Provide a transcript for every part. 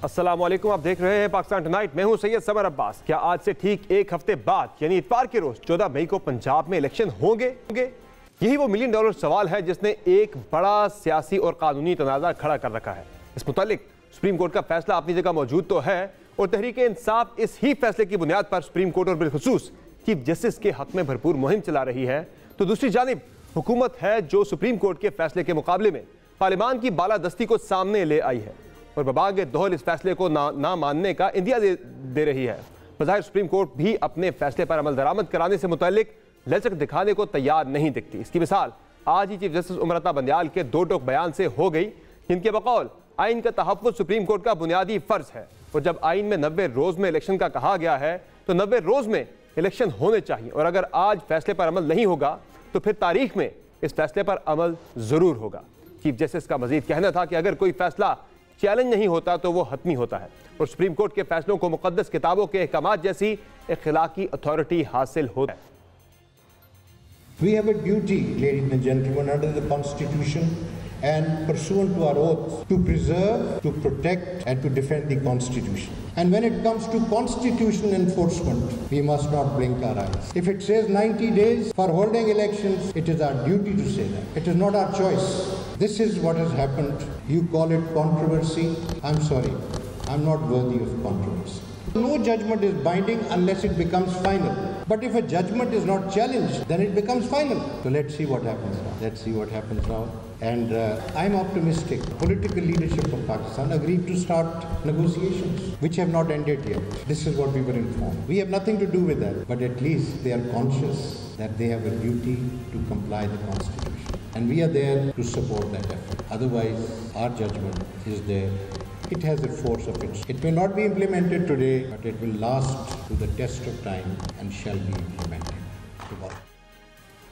अस्सलामुअलैकुम, आप देख रहे हैं पाकिस्तान टुनाइट। मैं हूं सैयद समर अब्बास। क्या आज से ठीक एक हफ्ते बाद यानी इतवार के रोज 14 मई को पंजाब में इलेक्शन होंगे? यही वो मिलियन डॉलर सवाल है जिसने एक बड़ा सियासी और कानूनी तनाज़ा खड़ा कर रखा है। इस मुतालिक सुप्रीम कोर्ट का फैसला अपनी जगह मौजूद तो है और तहरीक इंसाफ इस ही फैसले की बुनियाद पर सुप्रीम कोर्ट और बिलखुसूस चीफ जस्टिस के हक में भरपूर मुहिम चला रही है, तो दूसरी जानिब हुकूमत है जो सुप्रीम कोर्ट के फैसले के मुकाबले में पार्लियामान की बालादस्ती को सामने ले आई है और बबागे दोहल इस फैसले को ना मानने का इंदिया दे रही है। बज़ाहिर सुप्रीम कोर्ट भी अपने फैसले पर अमल दरामद कराने से मुतल्लिक लचक दिखाने को तैयार नहीं दिखती। इसकी मिसाल आज ही चीफ जस्टिस उमर अता बंदियाल के दो टोक बयान से हो गई, जिनके बकौल आइन का तहफ़्फ़ुज़ सुप्रीम कोर्ट का बुनियादी फ़र्ज है और जब आइन में 90 रोज़ में इलेक्शन का कहा गया है तो 90 रोज़ में इलेक्शन होने चाहिए और अगर आज फैसले पर अमल नहीं होगा तो फिर तारीख में इस फैसले पर अमल ज़रूर होगा। चीफ जस्टिस का मजीद कहना था कि अगर कोई फैसला चैलेंज नहीं होता तो वो हतमी होता है और सुप्रीम कोर्ट के फैसलों को मुकद्दस किताबों के अहकामात जैसी इखलाकी अथॉरिटी हासिल होता है। We have a duty, ladies and gentlemen, under the Constitution and pursuant to our oath to preserve, to protect and to defend the Constitution. And when it comes to constitutional enforcement, we must not blink our eyes. If it says 90 days for holding elections, it is our duty to say that. It is not our choice. This is what has happened. You call it controversy. I'm sorry. I'm not worthy of controversy. No judgment is binding unless it becomes final. But if a judgment is not challenged, then it becomes final. So let's see what happens now. Let's see what happens now. And I'm optimistic. Political leadership of Pakistan agreed to start negotiations, which have not ended yet. This is what we were informed. We have nothing to do with that. But at least they are conscious that they have a duty to comply the Constitution. And we are there to support that effort. Otherwise, our judgment is there. It has a force of its. It may not be implemented today, but it will last to the test of time and shall be implemented.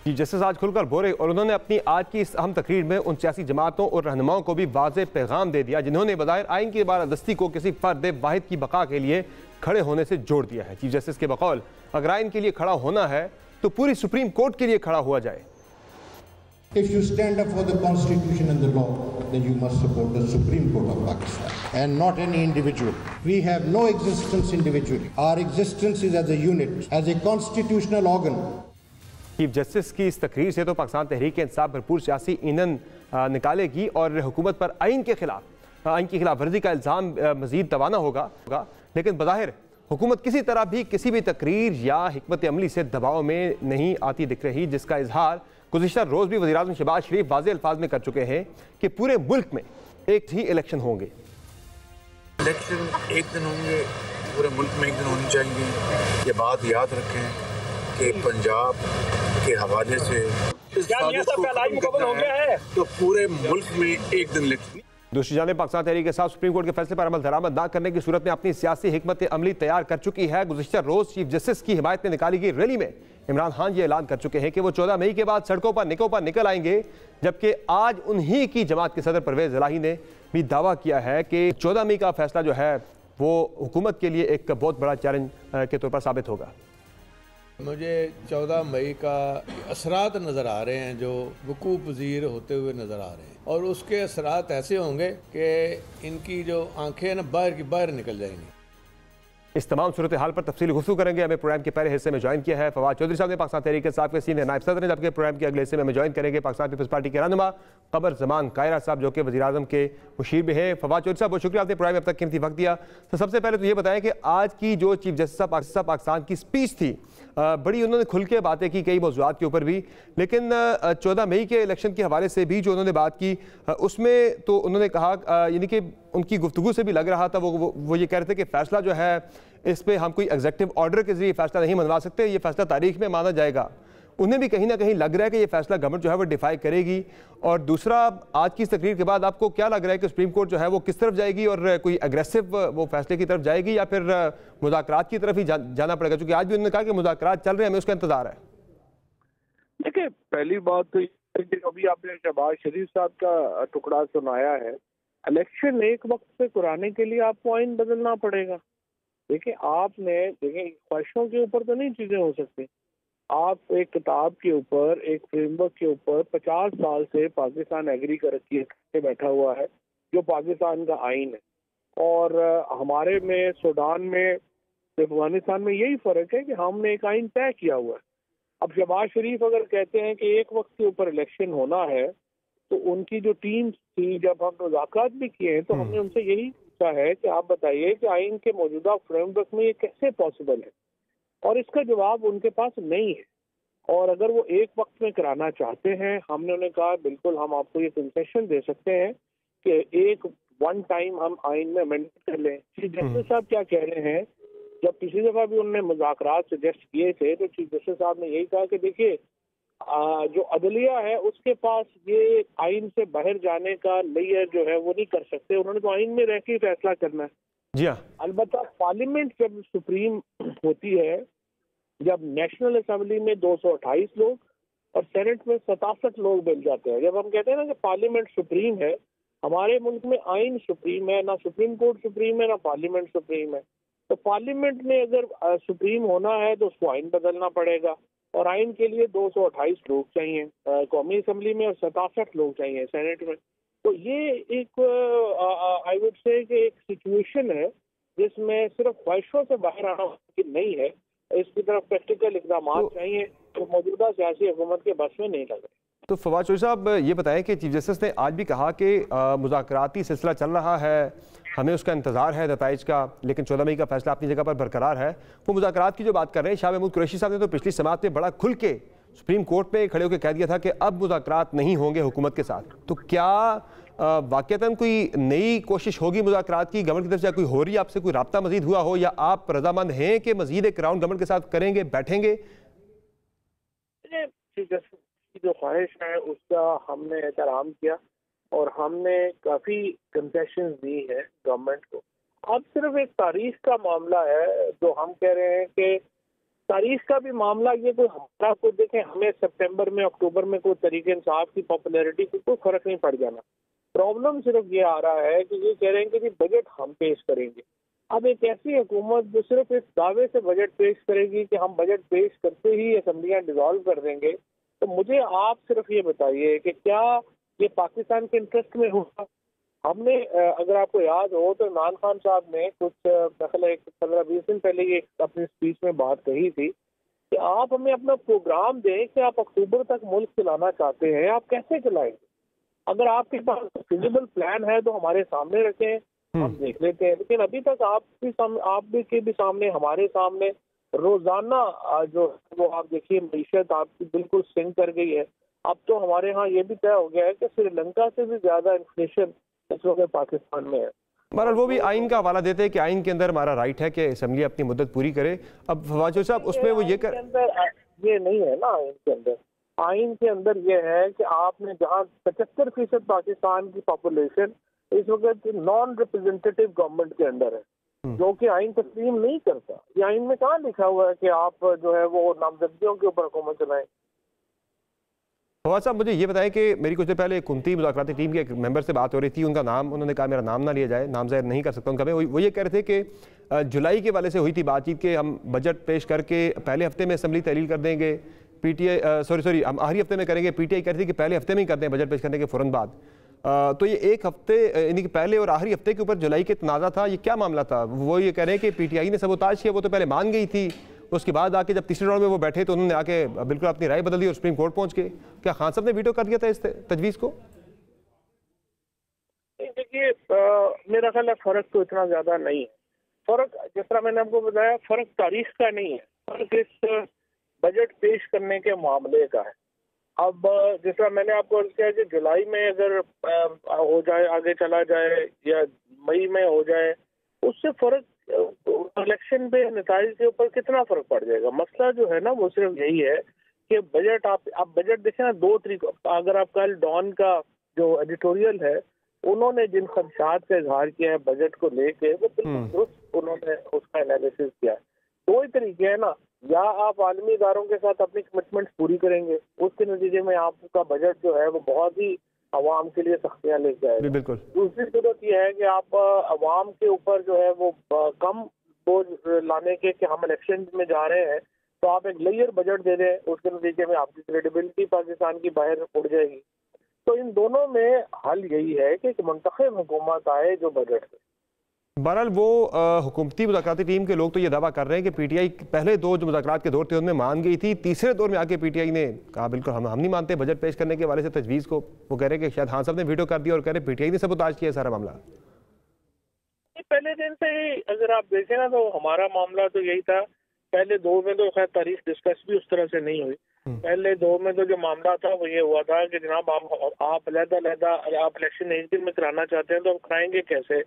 Chief justice आज खुलकर बोले और उन्होंने अपनी आज की इस अहम तकरीर में उन सियासी जमातों और रहनुमाओं को भी वाज़ेह पैगाम दे दिया जिन्होंने बज़ाहिर आइन की बालादस्ती को किसी फ़र्द वाहिद की बका के लिए खड़े होने से जोड़ दिया है। चीफ जस्टिस के बकौल अगर आइन के लिए खड़ा होना है तो पूरी सुप्रीम कोर्ट के लिए खड़ा हुआ जाए। If you stand up for the Constitution and the law, then you must support the Supreme Court of Pakistan and not any individual. We have no existence individually. Our existence is as a unit, as a constitutional organ. Chief justice की इस तकरीर से तो पाकिस्तान तहरीक इंसाफ भरपूर सियासी ईंधन निकालेगी और हुकूमत पर आइन की खिलाफ वर्जी का इल्ज़ाम मजीद तवाना होगा, लेकिन बज़ाहिर हुकूमत किसी तरह भी किसी भी तकरीर या हिकमत अमली से दबाव में नहीं आती दिख रही, जिसका इजहार गुज़िश्ता रोज़ भी वज़ीर-ए-आज़म शहबाज शरीफ वाज़ेह अल्फाज में कर चुके हैं कि पूरे मुल्क में एक ही इलेक्शन होंगे। इलेक्शन एक दिन होंगे, पूरे मुल्क में एक दिन होनी चाहिए। ये बात याद रखें कि पंजाब के हवाले से तो पूरे मुल्क में एक दिन इलेक्शन। दूसरी जानिब पाकिस्तान तहरीक के साथ सुप्रीम कोर्ट के फैसले पर अमल दरामद न करने की सूरत में अपनी सियासी हिकमत अमली तैयार कर चुकी है। गुज़िश्ता रोज़ चीफ जस्टिस की हिमायत में निकाली गई रैली में इमरान खान ये ऐलान कर चुके हैं कि वो 14 मई के बाद सड़कों पर निकल आएंगे, जबकि आज उन्हीं की जमात के सदर परवेज़ इलाही ने भी दावा किया है कि 14 मई का फैसला जो है वो हुकूमत के लिए एक बहुत बड़ा चैलेंज के तौर पर साबित होगा। मुझे 14 मई का असरात नज़र आ रहे हैं जो वकूफ़ पज़ीर होते हुए नज़र आ रहे हैं और उसके असरात ऐसे होंगे कि इनकी जो आंखें ना बाहर निकल जाएंगी। इस तमाम सूरत हाल पर तफसीली गुफ्तगू करेंगे। हमें प्रोग्राम के पहले हिस्से में ज्वाइन किया है फवाद चौधरी साहब ने, पाकिस्तान तहरीक इंसाफ के सीनियर नायब सदर ने, जबकि प्रोग्राम के अगले हिस्से में हमें ज्वाइन करेंगे पाकिस्तान पीपल्स पार्टी के रहनुमा कमर जमान कायरा साहब जो कि वज़ीर-ए-आज़म के मुशीर भी हैं। फवाद चौधरी साहब बहुत शुक्रिया, आपने प्रोग्राम में अब तक कीमती वक्त दिया। तो सबसे पहले तो ये बताएं कि आज की जो चीफ जस्टिस पाकिस्तान की स्पीच थी, बड़ी उन्होंने खुल के बातें की कई मौज़ूआत के ऊपर भी, लेकिन 14 मई के इलेक्शन के हवाले से भी जो उन्होंने बात की उसमें तो उन्होंने कहा, यानी कि उनकी गुफ्तगू से भी लग रहा था वो ये कह रहे थे कि फ़ैसला जो है इस पर हम कोई एग्जीक्यूटिव ऑर्डर के जरिए फैसला नहीं मनवा सकते, ये फैसला तारीख में माना जाएगा। उन्हें भी कहीं ना कहीं लग रहा है कि ये फैसला गवर्नमेंट जो है वो डिफाई करेगी। और दूसरा, आज की इस तकरीर के बाद आपको क्या लग रहा है कि सुप्रीम कोर्ट जो है वो किस तरफ जाएगी और कोई एग्रेसिव वो फैसले की तरफ जाएगी या फिर मुज़ाकरात की तरफ ही जाना पड़ेगा? क्योंकि आज भी उन्होंने कहा कि मुज़ाकरात चल रहे हैं, हमें उसका इंतजार है। देखिए, पहली बात तो अभी आपने शहबाज शरीफ साहब का टुकड़ा सुनाया है। इलेक्शन एक वक्त पे कराने के लिए आपको आइन बदलना पड़ेगा। देखिए, ख्वाहिशों के ऊपर तो नहीं चीजें हो सकती। आप एक किताब के ऊपर, एक फ्रेमवर्क के ऊपर 50 साल से पाकिस्तान एग्री करके बैठा हुआ है, जो पाकिस्तान का आइन है। और हमारे में, सूडान में, अफगानिस्तान में यही फर्क है कि हमने एक आइन तय किया हुआ है। अब शहबाज शरीफ अगर कहते हैं कि एक वक्त के ऊपर इलेक्शन होना है, तो उनकी जो टीम थी, जब हम मुज़ाकरात भी किए हैं, तो हमने उनसे यही पूछा है कि आप बताइए कि आइन के मौजूदा फ्रेमवर्क में ये कैसे पॉसिबल है, और इसका जवाब उनके पास नहीं है। और अगर वो एक वक्त में कराना चाहते हैं, हमने उन्हें कहा बिल्कुल हम आपको ये कंसेशन दे सकते हैं कि एक वन टाइम हम आइन में अमेंडमेंट कर लें। चीफ जस्टिस साहब क्या कह रहे हैं, जब पिछली दफा भी उन्होंने मुज़ाकरात सजेस्ट किए थे, तो चीफ जस्टिस साहब ने यही कहा कि देखिए जो अदलिया है उसके पास ये आइन से बाहर जाने का लेयर जो है वो नहीं कर सकते, उन्होंने तो आइन में रह के ही फैसला करना है। जी हाँ। अलबत्ता पार्लियामेंट जब सुप्रीम होती है, जब नेशनल असेंबली में 228 लोग और सेनेट में 67 लोग मिल जाते हैं, जब हम कहते हैं ना कि पार्लियामेंट सुप्रीम है, हमारे मुल्क में आइन सुप्रीम है, ना सुप्रीम कोर्ट सुप्रीम है, ना पार्लियामेंट सुप्रीम है। तो पार्लियामेंट में अगर सुप्रीम होना है तो उसको आइन बदलना पड़ेगा, और आइन के लिए 228 लोग चाहिए कौमी असेंबली में और 67 लोग चाहिए सेनेट में। तो ये एक आई वुड से कि एक सिचुएशन है जिसमें सिर्फ ख्वाहिशों से बाहर आना मुमकिन नहीं है, इसकी तरफ प्रैक्टिकल इकदाम चाहिए, तो मौजूदा सियासी हुकूमत के बस में नहीं लग रहे। तो फवाद चौधरी साहब ये बताएं कि चीफ जस्टिस ने आज भी कहा कि मुज़ाकराती सिलसिला चल रहा है, हमें उसका इंतजार है नताइज का, लेकिन 14 मई का फैसला अपनी जगह पर बरकरार है। वो मुज़ाकरात की जो बात कर रहे हैं, शाह महमूद कुरैशी साहब ने तो पिछली समाअत में बड़ा खुल के सुप्रीम कोर्ट में खड़े होकर कह दिया था कि अब मुज़ाकरात नहीं होंगे हुकूमत के साथ। तो क्या वाक़तन कोई नई कोशिश होगी मुज़ाकरात की गवर्नमेंट की तरफ से, कोई हो रही है आपसे, कोई राब्ता मजीद हुआ हो, या आप रजामंद हैं कि मजीद एक राउंड गवर्नमेंट के साथ करेंगे, बैठेंगे? की जो ख्वाहिश है उसका हमने एहतराम किया और हमने काफ़ी कंसेशन दी है गवर्नमेंट को। अब सिर्फ एक तारीख का मामला है, जो हम कह रहे हैं कि तारीख का भी मामला, ये कोई हमारा को देखें, हमें सितंबर में अक्टूबर में कोई तरीके इंसाफ की पॉपुलैरिटी को कोई फर्क नहीं पड़ जाना। प्रॉब्लम सिर्फ ये आ रहा है कि ये कह रहे हैं कि बजट हम पेश करेंगे। अब एक ऐसी हुकूमत जो सिर्फ इस दावे से बजट पेश करेगी कि हम बजट पेश करते ही असम्बलियाँ डिसॉल्व कर देंगे, तो मुझे आप सिर्फ ये बताइए कि क्या ये पाकिस्तान के इंटरेस्ट में होगा? हमने अगर आपको याद हो तो इमरान खान साहब ने कुछ 15-20 दिन पहले ये अपनी स्पीच में बात कही थी कि आप हमें अपना प्रोग्राम दें कि आप अक्टूबर तक मुल्क चलाना चाहते हैं, आप कैसे चलाएंगे? अगर आपके पास फिजिबल प्लान है तो हमारे सामने रखें, हम देख लेते हैं। लेकिन अभी तक आप भी सामने, हमारे सामने रोजाना जो वो आप देखिए मईशत आपकी बिल्कुल सिंक कर गई है। अब तो हमारे यहाँ ये भी तय हो गया है कि श्रीलंका से भी ज्यादा इन्फ्लेशन इस वक्त पाकिस्तान में है। बहरहाल वो भी आइन का हवाला देते हैं कि आइन के अंदर हमारा राइट है कि असम्बली अपनी मुद्दत पूरी करे। अब फवाद चौधरी साहब उसमें वो ये नहीं है ना, आइन के अंदर ये है कि आपने जहाँ 75% पाकिस्तान की पॉपुलेशन इस वक्त नॉन रिप्रेजेंटेटिव गवर्नमेंट के अंदर है, जो कि आइन तस्लीम नहीं करता। ये आइन में कहाँ लिखा हुआ है कि आप जो है वो नामजदगियों के ऊपर हुकूमत चलाएं? फवाद साहब मुझे ये बताएं कि मेरी कुछ देर पहले कुंती मुज़ाकराती टीम के एक मेंबर से बात हो रही थी, उनका नाम, उन्होंने कहा मेरा नाम ना लिया जाए, नाम ज़ाहिर नहीं कर सकता उनका। वो ये कह रहे थे कि जुलाई के वाले से हुई थी बातचीत कि हम बजट पेश करके पहले हफ्ते में असम्बली तहलील कर देंगे, पीटीआई हम आखिरी हफ्ते में करेंगे, पीटीआई कहती थी कि पहले हफ्ते में ही कर दें बजट पेश करने के फ़ौरन बाद। तो ये एक हफ्ते यानी कि पहले और आखिरी हफ्ते के ऊपर जुलाई के तनाज़ा था, ये क्या मामला था? वो ये कह रहे हैं कि पीटीआई ने सबोताज किया, वो तो पहले मान गई थी, उसके बाद आके जब तीसरे राउंड में वो बैठे तो उन्होंने आके बिल्कुल अपनी राय बदल दी और सुप्रीम कोर्ट पहुंच गए। क्या खान साहब ने वीटो कर दिया था इस तजवीज़ को? देखिए मेरा ख्याल है फ़र्क तो इतना ज़्यादा नहीं है। फ़र्क जिस तरह मैंने आपको बताया, फ़र्क तारीख का नहीं है, फ़र्क इस बजट पेश करने के मामले का है। अब जिस तरह मैंने आपको अर्ज़ किया कि जुलाई में अगर हो जाए, आगे चला जाए, या मई में हो जाए, उससे फ़र्क इलेक्शन पे नताइज के ऊपर कितना फ़र्क पड़ जाएगा? मसला जो है ना वो सिर्फ यही है कि बजट आप बजट देखें ना, दो तरीकों, अगर आप कल डॉन का जो एडिटोरियल है उन्होंने जिन खदशात का इजहार किया है बजट को लेके, वो बिल्कुल दुरुस्त उन्होंने उसका एनालिसिस किया है। दो ही तरीके हैं ना, या आप आलमी इदारों के साथ अपनी कमिटमेंट्स पूरी करेंगे, उसके नतीजे में आपका बजट जो है वो बहुत ही अवाम के लिए सख्तियाँ लेके आएगा। बिल्कुल। दूसरी सूरत यह है कि आप अवाम के ऊपर जो है वो कम बोझ लाने के कि हम इलेक्शन में जा रहे हैं, तो आप एक लेयर बजट दे दें, उसके नतीजे में आपकी क्रेडिबिलिटी पाकिस्तान की बाहर उड़ जाएगी। तो इन दोनों में हल यही है कि मुंतखब हुकूमत आए जो बजट दे। बहरहाल वो हुकूमती मुज़ाकराती टीम के लोग तो ये दावा कर रहे हैं कि पीटीआई पहले दो जो मुज़ाकरात के दौर थे उनमें मान गई थी, तीसरे दौर में आके पीटीआई ने कहा बिल्कुल हम नहीं मानते बजट पेश करने के हवाले से तजवीज़ को। वो कह रहे हैं कि शायद खान साहब ने वीटो कर दिया और कह रहे पीटीआई ने सबूताज किया सारा मामला। पहले दिन से ही अगर आप देखें ना तो हमारा मामला तो यही था। पहले दौर में तो खैर तारीख डिस्कस भी उस तरह से नहीं हुई। पहले दौर में तो जो मामला था वो ये हुआ था कि जनाब आप अलग-अलग आप इलेक्शन एक दिन में कराना चाहते हैं तो आप कराएंगे कैसे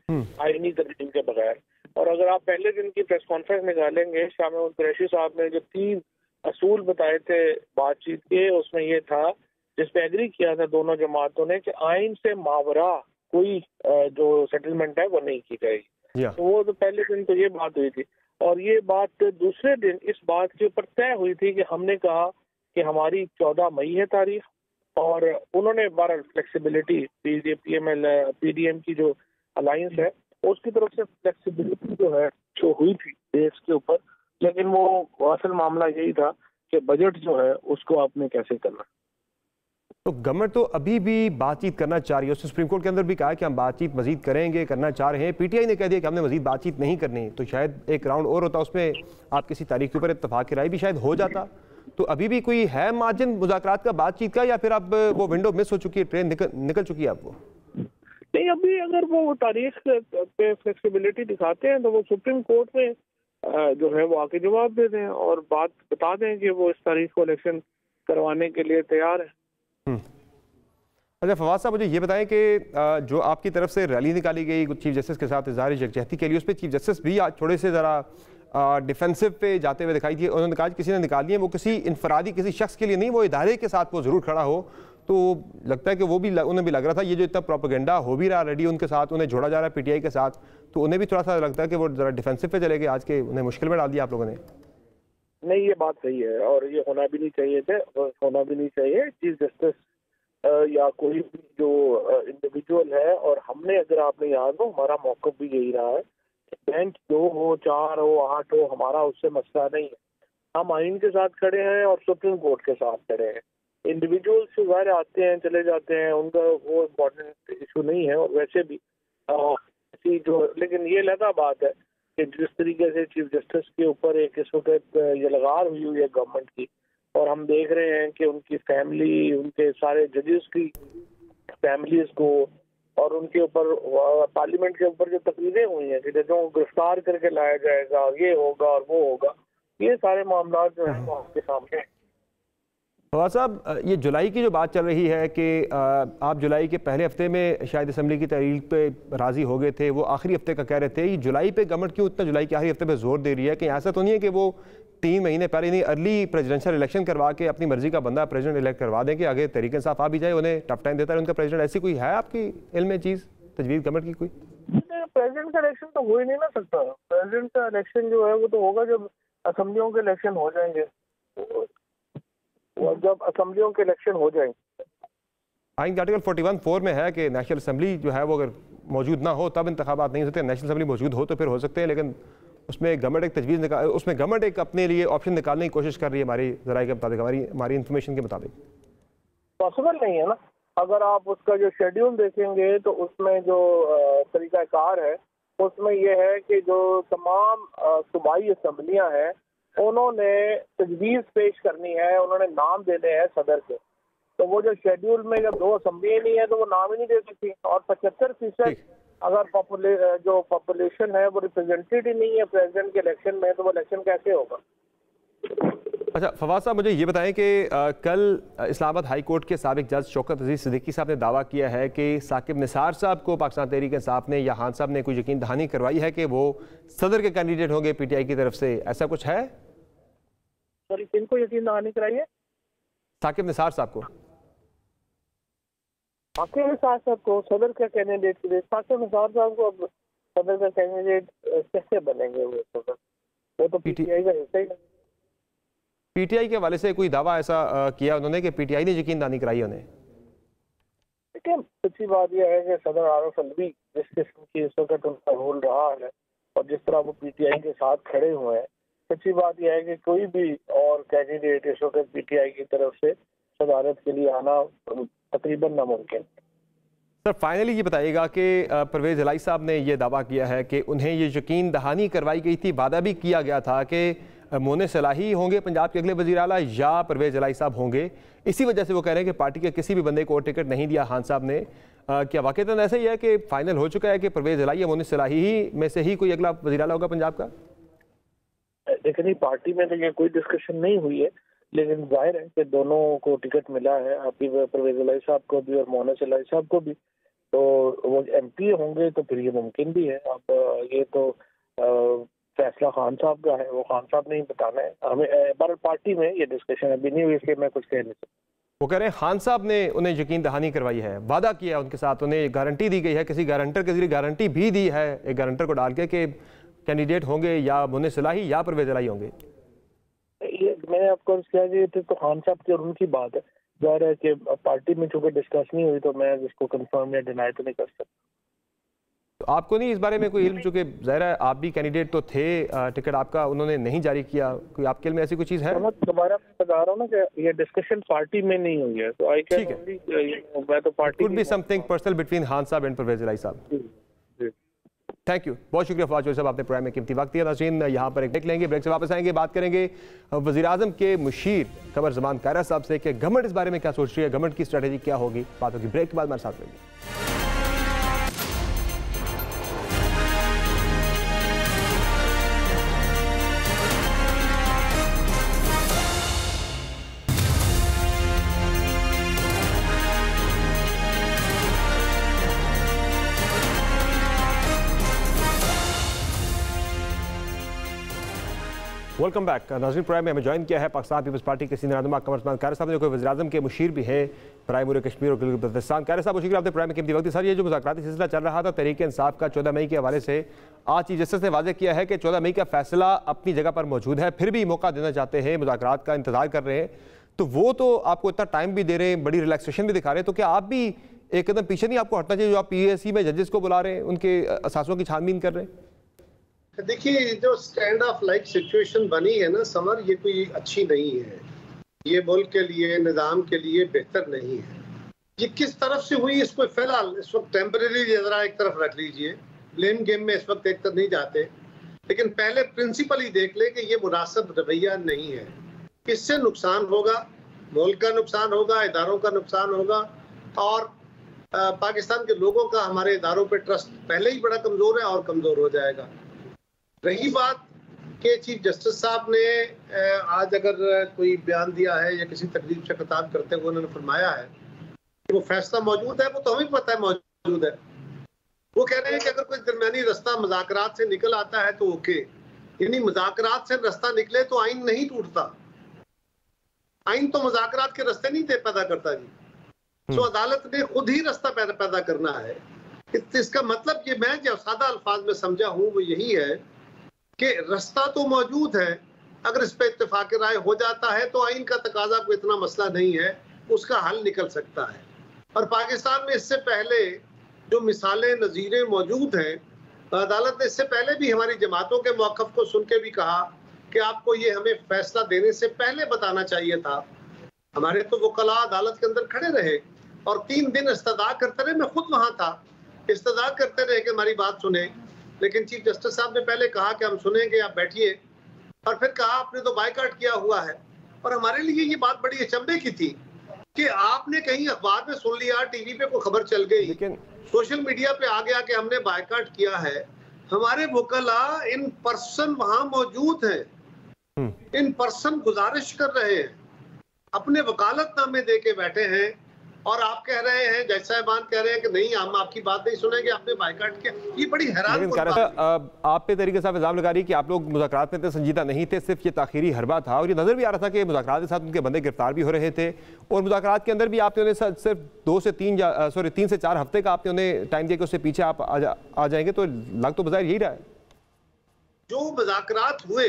आईनी तरतीब के बगैर। और अगर आप पहले दिन की प्रेस कॉन्फ्रेंस निकालेंगे, शाह महमूद कुरैशी साहब ने जो 3 असूल बताए थे बातचीत के, उसमें ये था जिसपे एग्री किया था दोनों जमातों ने कि आइन से मावरा कोई जो सेटलमेंट है वो नहीं की जाएगी। तो वो तो पहले दिन तो ये बात हुई थी। और ये बात दूसरे दिन इस बात के ऊपर तय हुई थी कि हमने कहा कि हमारी 14 मई है तारीख, और उन्होंने 12 फ्लेक्सिबिलिटी पीडीएम की जो अलायंस है उसकी तरफ से फ्लेक्सिबिलिटी जो है जो हुई थी डेट्स के ऊपर, लेकिन वो असल मामला यही था कि बजट जो है उसको आपने कैसे करना। तो गवर्नमेंट तो अभी भी बातचीत करना चाह रही है, उसने सुप्रीम कोर्ट के अंदर भी कहा कि हम बातचीत मजीद करेंगे, करना चाह रहे हैं। पीटीआई ने कह दिया कि हमने मजीद बातचीत नहीं करनी, तो शायद एक राउंड और होता, उसमें आप किसी तारीख के ऊपर इत्तफाक की राय भी शायद हो जाता। तो अभी भी कोई है मार्जिन मुज़ाकरात का, बातचीत का, या फिर अब वो विंडो मिस हो चुकी है, ट्रेन निकल चुकी है आपको? नहीं, अभी अगर वो तारीख पे फ्लेक्सिबिलिटी दिखाते हैं तो वो सुप्रीम कोर्ट में जो है वो आके जवाब दे दें और बात बता दें कि वो इस तारीख को इलेक्शन करवाने के लिए तैयार है। अच्छा फवाद साहब, मुझे ये बताएं कि जो आपकी तरफ से रैली निकाली गई चीफ जस्टिस के साथ इज़हार यकजहती के लिए, उस पर चीफ जस्टिस भी आज थोड़े से ज़रा डिफेंसिव पे जाते हुए दिखाई दिए। उन्होंने कहा कि किसी ने निकाली है, वो किसी इनफरादी किसी शख्स के लिए नहीं, वो इदारे के साथ वो ज़रूर खड़ा हो। तो लगता है कि वो भी उन्हें भी लग रहा था ये जो इतना प्रोपेगेंडा हो भी रहा रेडी उनके साथ, उन्हें जोड़ा जा रहा है पीटीआई के साथ, तो उन्हें भी थोड़ा सा लगता है कि वो ज़रा डिफेंसिव पे चले गए आज के, उन्हें मुश्किल में डाल दिया आप लोगों ने। नहीं, ये बात सही है और ये होना भी नहीं चाहिए थे, होना भी नहीं चाहिए। चीफ जस्टिस या कोई भी जो इंडिविजुअल है, और हमने अगर आपने याद हो हमारा मौक़िफ़ भी यही रहा है, बेंच 2 हो 4 हो 8 हो, हमारा उससे मसला नहीं है। हम आइन के साथ खड़े हैं और सुप्रीम कोर्ट के साथ खड़े हैं। इंडिविजुअल्स जो बाहर आते हैं चले जाते हैं, उनका वो इम्पोर्टेंट इशू नहीं है। और वैसे भी जो, लेकिन ये लगा बात है कि जिस तरीके से चीफ जस्टिस के ऊपर एक इस वक्त ये लगार हुई है गवर्नमेंट की, और हम देख रहे हैं कि उनकी फैमिली, उनके सारे जजेस की फैमिलीज को, और उनके ऊपर पार्लियामेंट के ऊपर जो तकरीरें हुई हैं कि जजों को गिरफ्तार करके लाया जाएगा, ये होगा और वो होगा, ये सारे मामला जो है वो आपके सामने हैं। फवाद साहब, ये जुलाई की जो बात चल रही है कि आप जुलाई के पहले हफ्ते में शायद असम्बली की तहरीर पे राज़ी हो गए थे, वो आखिरी हफ्ते का कह रहे थे। ये जुलाई पे गवर्नमेंट क्यों इतना जुलाई के आखिरी हफ्ते पे जोर दे रही है? कि ऐसा तो नहीं है कि वो 3 महीने पहले नहीं अर्ली प्रेसिडेंशियल इलेक्शन करवा के अपनी मर्जी का बंदा प्रेसिडेंट इलेक्ट करवा दें कि आगे तहरीक इंसाफ आ भी जाए, उन्हें टफ टाइम देता है उनका प्रेसिडेंट? ऐसी कोई है आपकी इल्म में चीज़ तजवीज़ गवर्नमेंट की कोई? प्रेसिडेंट का इलेक्शन तो हो ही नहीं ना सकता। प्रेसिडेंट का इलेक्शन जो है वो तो होगा जब असम्बलियों के इलेक्शन हो जाएंगे, जब असम्बलियों के इलेक्शन हो जाएंगे। आइन के आर्टिकल 41(4) में है कि नेशनल असम्बली जो है वो अगर मौजूद ना हो तब इंतखाबात नहीं हो सकते, नेशनल असम्बली मौजूद हो तो फिर हो सकते हैं। लेकिन उसमें गवर्नमेंट एक तजवीज़ उसमें गवर्नमेंट एक अपने लिए ऑप्शन निकालने की कोशिश कर रही है हमारी ज़राए के मुताबिक, हमारी इन्फॉर्मेशन के मुताबिक। पॉसिबल नहीं है ना। अगर आप उसका जो शेड्यूल देखेंगे तो उसमें जो तरीक़ाकार है उसमें यह है कि जो तमाम सूबाई असम्बलियाँ हैं उन्होंने तजवीज़ पेश करनी है, उन्होंने नाम देने हैं सदर के। तो वो जो शेड्यूल में जब 2 असम्बलियाँ नहीं है तो वो नाम ही नहीं दे सकती। और 75% अगर जो पॉपुलेशन है वो रिप्रेजेंटेड ही नहीं है प्रेसिडेंट के इलेक्शन में, तो वो इलेक्शन कैसे होगा? अच्छा फवाद साहब, मुझे ये बताएं कि कल इस्लामाबाद हाई कोर्ट के साबिक जज शौकत अजीज़ सिद्दीकी साहब ने दावा किया है कि साकिब निसार साहब को पाकिस्तान तहरीक इंसाफ ने या खान साहब ने कोई यकीन दहानी करवाई है कि वो सदर के कैंडिडेट होंगे पीटीआई की तरफ से, ऐसा कुछ है? सॉरी, किनको यकीन दहानी कराई है? साकिब निसार साहब को। साकिब निसार साहब को सदर का कैंडिडेट के लिए? साकिब निसार साहब को अब सदर का कैंडिडेट कैसे बनेंगे? वो तो पीटीआई का हिस्सा ही नहीं। पीटीआई के हवाले से कोई दावा ऐसा किया उन्होंने कि पीटीआई ने यकीनदानी कराई उन्हें? देखिए, सच्ची बात यह है कि सदर आरिफ अलवी जिस किस्म की इस वक्त उनका रोल रहा है और जिस तरह वो पीटीआई के साथ खड़े हुए हैं, सच्ची बात यह है कि कोई भी और कैंडिडेट इस वक्त पीटीआई की तरफ से सदारत के लिए आना तकरीबन नामुमकिन। सर फाइनली ये बताइएगा कि परवेज इलाही साहब ने ये दावा किया है कि उन्हें ये यकीन दहानी करवाई गई थी, वादा भी किया गया था कि मोने सलाही होंगे पंजाब के अगले वज़ीर आला या परवेज इलाही साहब होंगे। इसी वजह से वो कह रहे हैं कि पार्टी के किसी भी बंदे को और टिकट नहीं दिया खान साहब ने। क्या वाकईतन ऐसा ही है कि फाइनल हो चुका है कि परवेज इलाही या मोने सलाही ही में से ही कोई अगला वज़ीर आला होगा पंजाब का? देखिए नहीं, पार्टी में तो ये कोई डिस्कशन नहीं हुई है, लेकिन जाहिर है कि दोनों को टिकट मिला है, आपकी परवेज इलाही साहब को भी और मोहन इलाही साहब को भी, तो वो एमपी होंगे तो फिर ये मुमकिन भी है। अब ये तो फैसला खान साहब का है, वो खान साहब ने ही बताना है हमें। पर पार्टी में ये डिस्कशन अभी नहीं हुई, इसलिए मैं कुछ कह नहीं सकता। वो कह रहे हैं खान साहब ने उन्हें यकीन दहानी करवाई है, वादा किया उनके साथ, उन्हें गारंटी दी गई है, किसी गारंटर के जरिए गारंटी भी दी है एक गारंटर को डाल के कि कैंडिडेट होंगे या मोने सलाही या परवेज इलाही होंगे। ये मैंने आपको किया कि तो खान साहब की और उनकी बात है, जाहिर है कि पार्टी में चूंकि डिस्कस नहीं हुई तो मैं इसको कंफर्म या डिनाई तो नहीं कर सकता। तो आपको नहीं इस बारे में कोई इल्म, चूंकि ज़ाहिर है आप भी कैंडिडेट तो थे, टिकट आपका उन्होंने नहीं जारी किया, कोई आपके में ऐसी कोई चीज़ है? मैं दोबारा बता रहा हूँ ना कि ये डिस्कशन पार्टी में नहीं हुई है, तो आई कैन ओनली, मैं तो party could be something personal between Khan साहब एंड परवेज इलाही साहब। थैंक यू, बहुत शुक्रिया फवाद चौधरी साहब, आपने प्रोग्राम में कीमती वक्त दिया। नाज़रीन यहाँ पर एक ब्रेक लेंगे, ब्रेक से वापस आएंगे, बात करेंगे वज़ीर आज़म के मुशीर क़मर ज़मान कायरा साहब से कि गवर्नमेंट इस बारे में क्या सोच रही है, गवर्नमेंट की स्ट्रेटजी क्या होगी। बात होगी ब्रेक के बाद, हमारे साथ रहिए। Welcome back. नाज़रीन प्रोग्राम में हमें ज्वाइन किया है पाकिस्तान पीपल्स पार्टी के सीनियर रहनुमा क़मर ज़मान कायरा साहब ने, जो वज़ीर आज़म के मुशीर भी हैं प्राइमरी कश्मीर और गिलगित बल्तिस्तान। कायरा साहब शुक्रिया, आपने प्रोग्राम में कीमती वक्त। सर ये जो मुज़ाकराती सिलसिला चल रहा था तहरीक इंसाफ का 14 मई के हवाले से, आज चीफ जस्टिस ने वाज़ेह किया है कि 14 मई का फैसला अपनी जगह पर मौजूद है, फिर भी मौका देना चाहते हैं, मुज़ाकरात का इंतजार कर रहे हैं, तो वो तो आपको इतना टाइम भी दे रहे हैं, बड़ी रिलैक्सेशन भी दिखा रहे हैं, तो क्या आप भी एक कदम पीछे नहीं आपको हटना चाहिए? जो आप PAC में जजेस को बुला रहे हैं, उनके असासों की छानबीन कर रहे हैं। देखिए, जो स्टैंड ऑफ लाइक सिचुएशन बनी है ना समर, ये कोई अच्छी नहीं है, ये मुल्क के लिए, निज़ाम के लिए बेहतर नहीं है। ये किस तरफ से हुई इसको फिलहाल इस वक्त टेम्परेरी जरा एक तरफ रख लीजिए, ब्लेम गेम में इस वक्त एक तरफ नहीं जाते, लेकिन पहले प्रिंसिपल ही देख ले कि ये मुनासिब रवैया नहीं है। इससे नुकसान होगा, मुल्क का नुकसान होगा, इदारों का नुकसान होगा, और पाकिस्तान के लोगों का हमारे इदारों पर ट्रस्ट पहले ही बड़ा कमज़ोर है और कमज़ोर हो जाएगा। रही बात कि चीफ जस्टिस साहब ने आज अगर कोई बयान दिया है या किसी तकरीब से खिताब करते हुए उन्होंने फरमाया है कि वो फैसला मौजूद है, वो तो हमें पता है मौजूद है। वो कह रहे हैं कि अगर कोई दरमियानी रास्ता मुज़ाकरात से निकल आता है तो ओके, यानी मुज़ाकरात से रास्ता निकले तो आइन नहीं टूटता, आइन तो मुज़ाकरात के रास्ते नहीं पैदा करता जी। तो अदालत ने खुद ही रास्ता पैदा करना है। इसका मतलब ये मैं जो सादा अल्फाज में समझा हूँ वो यही है कि रास्ता तो मौजूद है, अगर इस पर इत्तेफाक राय हो जाता है तो आइन का तकाजा कोई इतना मसला नहीं है, उसका हल निकल सकता है। और पाकिस्तान में इससे पहले जो मिसालें नज़ीरें मौजूद हैं, अदालत ने इससे पहले भी हमारी जमातों के मौक़िफ़ को सुन के भी कहा कि आपको ये हमें फैसला देने से पहले बताना चाहिए था। हमारे तो वकला अदालत के अंदर खड़े रहे और 3 दिन इस्तदा करते रहे, मैं खुद वहाँ था, इस्तदा करते रहे कि हमारी बात सुने, लेकिन चीफ जस्टिस साहब ने पहले कहा कि हम सुनेंगे, आप बैठिए, और फिर कहा आपने तो बायकॉट किया हुआ है। और हमारे लिए ये बात बड़ी अचंभे की थी कि आपने कहीं अखबार में सुन लिया, टीवी पे कोई खबर चल गई, लेकिन सोशल मीडिया पे आ गया कि हमने बायकॉट किया है। हमारे वकला इन पर्सन वहां मौजूद हैं, इन पर्सन गुजारिश कर रहे हैं, अपने वकालतनामे दे के बैठे हैं, और आप कह रहे हैं, जज साहबान कह रहे हैं कि नहीं हम आपकी बात नहीं सुनेंगे, आपने बायकॉट किया। ये बड़ी हैरान बात है। आप पे तरीके से इल्जाम लगा रही कि आप लोग मुज़ाकरात में इतने संजीदा नहीं थे, सिर्फ ये ताखीरी हरबा था, और ये नजर भी आ रहा था कि मुज़ाकरात के साथ उनके बंदे गिरफ्तार भी हो रहे थे, और मुज़ाकरात के अंदर भी आपने उन्हें सिर्फ 3 से 4 हफ्ते का आपने उन्हें टाइम दिया कि उससे पीछे आप आ जाएंगे, तो लग तो बज़ाहिर यही रहा है। जो मुज़ाकरात हुए,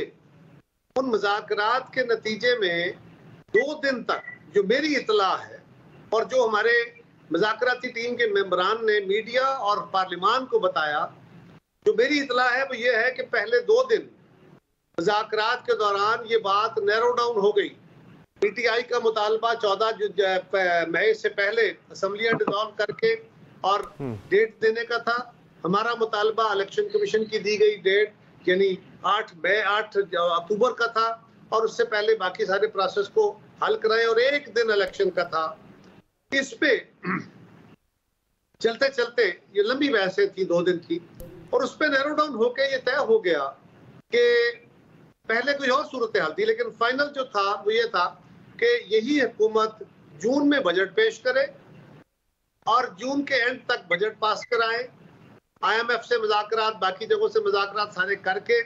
उन मुज़ाकरात के नतीजे में 2 दिन तक जो मेरी इतला है और जो हमारे मुज़ाकराती टीम के मेंबरान ने मीडिया और पार्लिमान को बताया, जो मेरी इतला है वो ये है कि पहले 2 दिन मुज़ाकरात के दौरान ये बात नैरो डाउन हो गई। PTI का मुतालबा 14 मई से पहले असम्बलियां डिसॉल्व करके और डेट देने का था। हमारा मुतालबा इलेक्शन कमीशन की दी गई डेट यानी 8 अक्टूबर का था और उससे पहले बाकी सारे प्रोसेस को हल कराएं और एक दिन इलेक्शन का था। इस पे चलते चलते ये लंबी बहसें थी 2 दिन की और उस पे नैरो डाउन होके ये तय हो गया कि पहले कोई और सूरत हाल थी, लेकिन फाइनल जो था वो ये था कि यही हुकूमत जून में बजट पेश करे और जून के एंड तक बजट पास कराए, IMF से मुज़ाकरात, बाकी जगहों से मुज़ाकरात सारे करके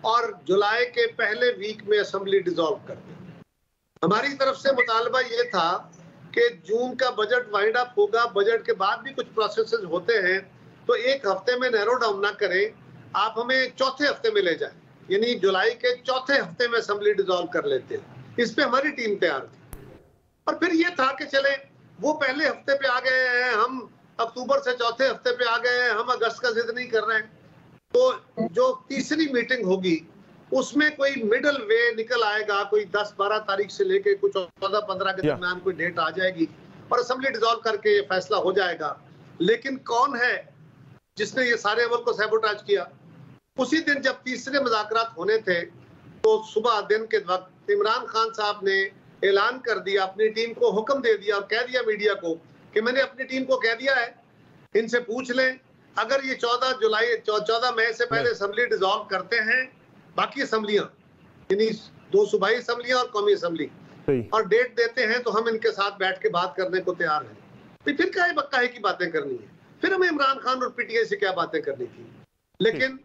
और जुलाई के पहले वीक में असेंबली डिसॉल्व कर दे। हमारी तरफ से मुतालबा ये था कि जून का बजट वाइंड अप होगा, बजट के बाद भी कुछ प्रोसेसेस होते हैं, तो एक हफ्ते में नैरो डाउन ना करें, आप हमें चौथे हफ्ते में ले जाएं, यानी जुलाई के चौथे हफ्ते में असेंबली डिसॉल्व कर लेते हैं। इस पे हमारी टीम तैयार थी और फिर ये था कि चले वो पहले हफ्ते पे आ गए हैं, हम अक्टूबर से चौथे हफ्ते पे आ गए हैं, हम अगस्त का जिद नहीं कर रहे हैं, तो जो तीसरी मीटिंग होगी उसमें कोई मिडल वे निकल आएगा, कोई 10-12 तारीख से लेके कुछ 14-15 के दरमियान कोई डेट आ जाएगी और असेंबली डिसॉल्व करके ये फैसला हो जाएगा। लेकिन कौन है जिसने ये सारे अमल को सैबोटाज किया? उसी दिन जब तीसरे मुज़ाकरात होने थे तो सुबह दिन के वक्त इमरान खान साहब ने ऐलान कर दिया, अपनी टीम को हुक्म दे दिया और कह दिया मीडिया को कि मैंने अपनी टीम को कह दिया है, इनसे पूछ लें, अगर ये 14 मई से पहले असेंबली डिसॉल्व करते हैं, बाकी असेंबलियां यानी 2 सूबाई असेंबलियां और कौमी असेंबली और डेट देते हैं तो हम इनके साथ बैठ के बात करने को तैयार हैं। तो फिर काहे बक्काहे की बातें करनी है, फिर हमें इमरान खान और PTI से क्या बातें करनी थी। लेकिन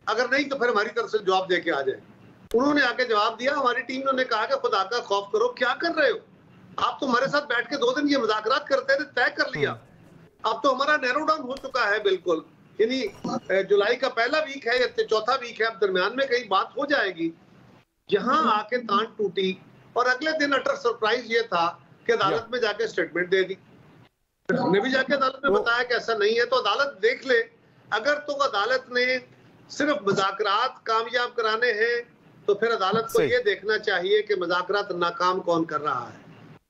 अगर नहीं तो फिर हमारी तरफ से जवाब दे के आ जाए। उन्होंने आके जवाब दिया, हमारी टीम ने कहा कि खुदा का खौफ करो, क्या कर रहे हो आप? तो हमारे साथ बैठ के 2 दिन ये मुज़ाकरात करते थे, तय कर लिया, अब तो हमारा नैरो डाउन हो चुका है बिल्कुल, यानी जुलाई का पहला वीक है या चौथा वीक है, अब दरमियान में कहीं बात हो जाएगी। यहाँ आके तान टूटी और अगले दिन अटर सरप्राइज ये था कि अदालत में जाके स्टेटमेंट दे दी। हमने भी जाके अदालत में बताया कि ऐसा नहीं है, तो अदालत देख ले। अगर तो अदालत ने सिर्फ मुज़ाकरात कामयाब कराने हैं तो फिर अदालत को ये देखना चाहिए कि मुज़ाकरात नाकाम कौन कर रहा है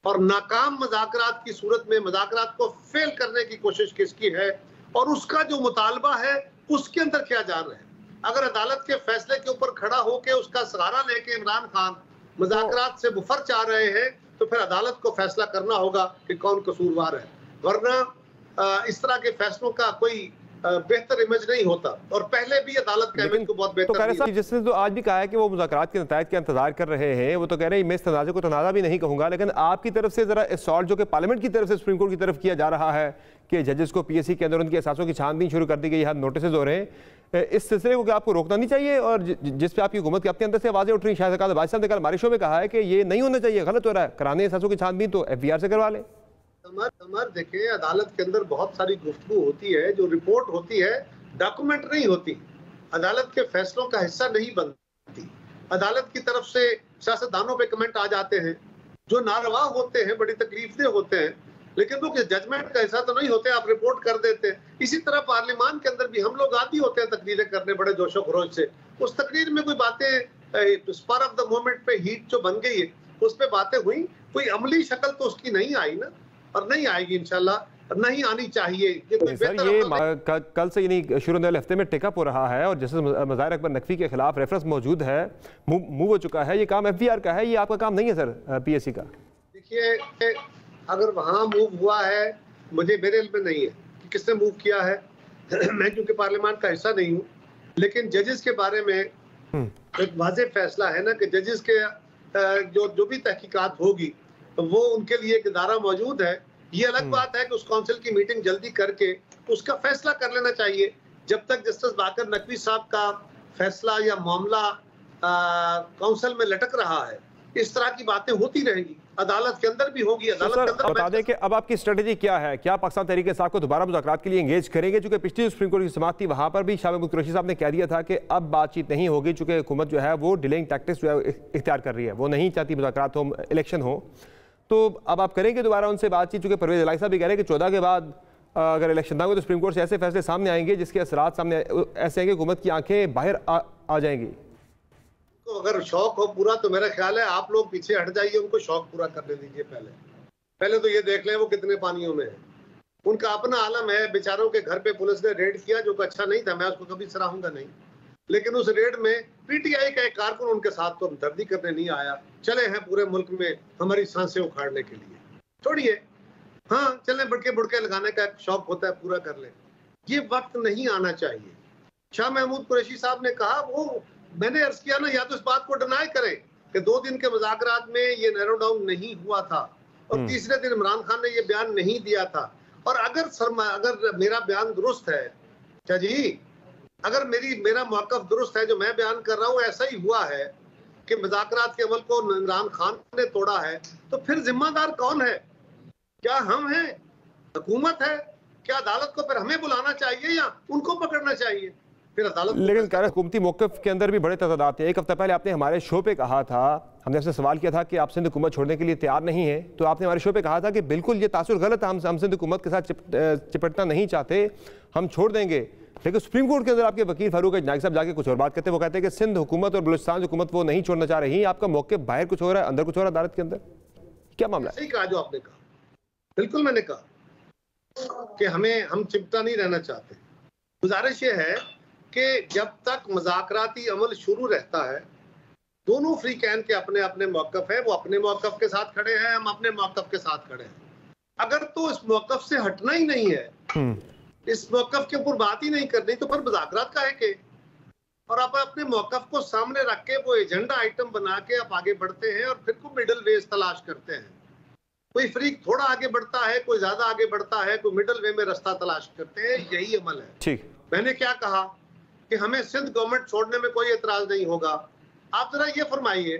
और नाकाम मुज़ाकरात की सूरत में मुज़ाकरात को फेल करने की कोशिश किसकी है और उसका जो मुतालबा है उसके अंदर क्या जा रहा है। अगर अदालत के फैसले के ऊपर खड़ा होकर उसका सहारा लेके इमरान खान मुज़ाकरात से मुफर चाह रहे हैं तो फिर अदालत को फैसला करना होगा कि कौन कसूरवार है, वरना इस तरह के फैसलों का कोई बेहतर इमेज नहीं होता। और पहले भी अदालत का इमेज को बहुत बेहतर जिसने तो आज भी कहा है कि वो मुज़ाकरात के नतायज का इंतजार कर रहे हैं, वो तो कह रहे हैं मैं इस तनाज़े को तनाज़ा भी नहीं कहूंगा, लेकिन आपकी तरफ से जरा असॉल्ट जो कि पार्लियामेंट की तरफ से सुप्रीम कोर्ट की तरफ किया जा रहा है कि जजेस को PSC के अंदर उनकी असासों की छानबीन शुरू कर दी गई है, नोटिस हो रहे हैं, इस सिलसिले को क्या आपको रोकना नहीं चाहिए? और जिस पे आपकी हुकूमत के अपने अंदर से आवाजें उठ रही, शायद भाई साहब ने कल हमारे शो में कहा है कि ये नहीं होना चाहिए, गलत हो रहा है, कराने असासों की छानबीन तो FBR से करवा लें। समर देखें, अदालत के अंदर बहुत सारी गुफ्तगू होती है, जो रिपोर्ट होती है डॉक्यूमेंट नहीं होती, अदालत के फैसलों का हिस्सा नहीं बनती। अदालत की तरफ से सियासतदानों पे कमेंट आ जाते हैं जो नारवा होते हैं, बड़ी तकलीफदेह होते हैं, लेकिन वो जजमेंट का हिस्सा तो नहीं होते, आप रिपोर्ट कर देते हैं। इसी तरह पार्लियामान के अंदर भी हम लोग आदी होते हैं तकरीरें करने बड़े जोशो खरोश से, उस तकरीर में कोई बातें स्पर ऑफ द मोमेंट पे हीट जो बन गई है उस पे बातें हुई, कोई अमली शक्ल तो उसकी नहीं आई ना, और नहीं आएगी इंशाल्लाह, नहीं आनी चाहिए। सर ये कल से यानी शुरू होने वाले हफ्ते में टेकअप हो रहा है और जस्टिस मज़ाहिर अकबर नकवी के खिलाफ रेफरेंस मौजूद है, मूव हो चुका है, ये काम FBR का है, ये आपका काम नहीं है सर PSC का? देखिए, अगर वहाँ मूव हुआ है, मेरे इल्म में नहीं है कि किसने मूव किया है मैं क्योंकि पार्लियामेंट का हिस्सा नहीं हूँ, लेकिन जजेस के बारे में एक वाज़ेह फैसला है ना कि जजेस के जो भी तहकीकात होगी वो उनके लिए एक इदारा मौजूद है। ये अलग बात है कि उस काउंसिल की मीटिंग जल्दी करके उसका फैसला कर लेना चाहिए। जब तक जस्टिस बाकर नकवी साहब का फैसला या मामला काउंसिल में लटक रहा है, इस तरह की बातें होती रहेंगी, अदालत के अंदर भी होगी। अदालत के अंदर बता दें कि अब आपकी स्ट्रेटेजी क्या है? क्या पाकिस्तान तहरीक इंसाफ को दोबारा मुज़ाकरात के लिए एंगेज करेंगे? चूंकि पिछली सुप्रीम कोर्ट की समाअत थी, वहां पर भी शाह महमूद कुरैशी साहब ने कह दिया था कि अब बातचीत नहीं होगी, चूंकि हुकूमत जो है वो डिलेइंग टैक्टिक्स जो है इख्तियार कर रही है, वो नहीं चाहती मुज़ाकरात हो, इलेक्शन हो। तो अब आप करेंगे दोबारा उनसे बातचीत? चूंकि परवेज इलाही साहब भी कह रहे हैं कि 14 के बाद अगर इलेक्शन ना हो तो सुप्रीम कोर्ट से ऐसे फैसले सामने आएंगे जिसके असरात सामने ऐसे आएंगे, हुकूमत की आंखें बाहर आ जाएंगी। तो अगर शौक हो पूरा तो मेरा ख्याल है आप लोग पीछे हट जाइए, उनको शौक पूरा करने दीजिए। पहले तो ये देख लें वो कितने पानियों में है, उनका अपना आलम है, बेचारों के घर पे पुलिस ने रेड किया जो अच्छा नहीं था, मैं उसको कभी सराहूंगा नहीं, लेकिन उस रेड में पीटीआई का एक कारकुन उनके साथ तो हमदर्दी करने नहीं आया, चले हैं पूरे मुल्क में हमारी सांसें उखाड़ने के लिए। छोड़िए, हाँ चले बुड़के बुड़के लगाने का शौक होता है, पूरा कर ले, ये वक्त नहीं आना चाहिए। शाह महमूद कुरैशी साहब ने कहा, वो मैंने अर्ज किया ना, या तो इस बात को डिनाई करें कि 2 दिन के मुज़ाकरात में ये नैरो डाउन नहीं हुआ था और तीसरे दिन इमरान खान ने ये बयान नहीं दिया था, और अगर मेरा बयान दुरुस्त है, क्या जी, अगर मेरा मौक़िफ़ दुरुस्त है जो मैं बयान कर रहा हूँ, ऐसा ही हुआ है कि मुज़ाकरात के अमल को इमरान खान ने तोड़ा है, तो फिर जिम्मेदार कौन है? क्या हम हैं, हुकूमत है? क्या अदालत को फिर हमें बुलाना चाहिए या उनको पकड़ना चाहिए? फिर अदालत। लेकिन कह रहे हुकूमती मौक़िफ़ के अंदर भी बड़े तज़ादात हैं। एक हफ्ता पहले आपने हमारे शो पे कहा था, हमने आपसे सवाल किया था कि आप सिंध हुकूमत छोड़ने के लिए तैयार नहीं है, तो आपने हमारे शो पे कहा था कि बिल्कुल ये तासुर गलत है, हम सिंध हुकूमत के साथ चिपटना नहीं चाहते, हम छोड़ देंगे। लेकिन सुप्रीम कोर्ट के अंदर आपके वकील फारूक अजनाकी साहब जाके कुछ और बात करते हैं, वो कहते हैं कि सिंध हुकूमत और बलूचिस्तान हुकूमत वो नहीं छोड़ना चाह रही, आपका मौक़िफ़ बाहर कुछ हो रहा है, अंदर कुछ हो रहा है अदालत के अंदर, क्या मामला है? सही कहा जो आपने कहा, बिल्कुल मैंने कहा कि हम चिपटा नहीं रहना चाहते। गुजारिश ये है कि जब तक मुज़ाकराती अमल शुरू रहता है, दोनों फ्री कैन के अपने अपने मौक़िफ़ है, वो अपने मौक़िफ़ के साथ खड़े हैं, हम अपने मौक़िफ़ के साथ खड़े हैं। अगर तो इस मौक़िफ़ से हटना ही नहीं है, इस मौक़िफ़ के ऊपर बात ही नहीं करनी, तो फिर मुज़ाकरात काहे के? और आप अपने मौक़िफ़ को सामने रख के वो एजेंडा आइटम बना के आप आगे बढ़ते हैं और फिर को मिडल वेज तलाश करते हैं। कोई फ्रीक थोड़ा आगे बढ़ता है, कोई ज्यादा आगे बढ़ता है, कोई मिडल वे में रास्ता तलाश करते हैं, यही अमल है। ठीक, मैंने क्या कहा कि हमें सिंध गवर्नमेंट छोड़ने में कोई एतराज नहीं होगा। आप जरा ये फरमाइए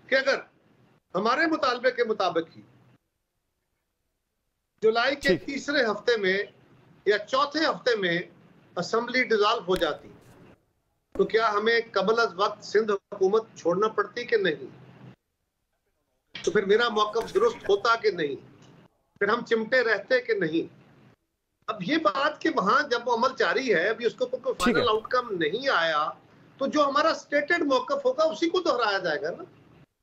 कि अगर हमारे मुतालबे के मुताबिक ही जुलाई के तीसरे हफ्ते में या चौथे हफ्ते में असेंबली डिसॉल्व हो जाती, तो क्या हमें कबल अज वक्त सिंध हुकूमत छोड़ना पड़ती कि नहीं? तो फिर मेरा मौक़िफ़ दुरुस्त होता कि नहीं? फिर हम चिमटे रहते कि नहीं? अब ये बात कि वहां जब अमल जारी है, अभी उसके ऊपर कोई फाइनल आउटकम नहीं आया, तो जो हमारा स्टेटेड मौक़िफ़ होगा उसी को दोहराया जाएगा ना,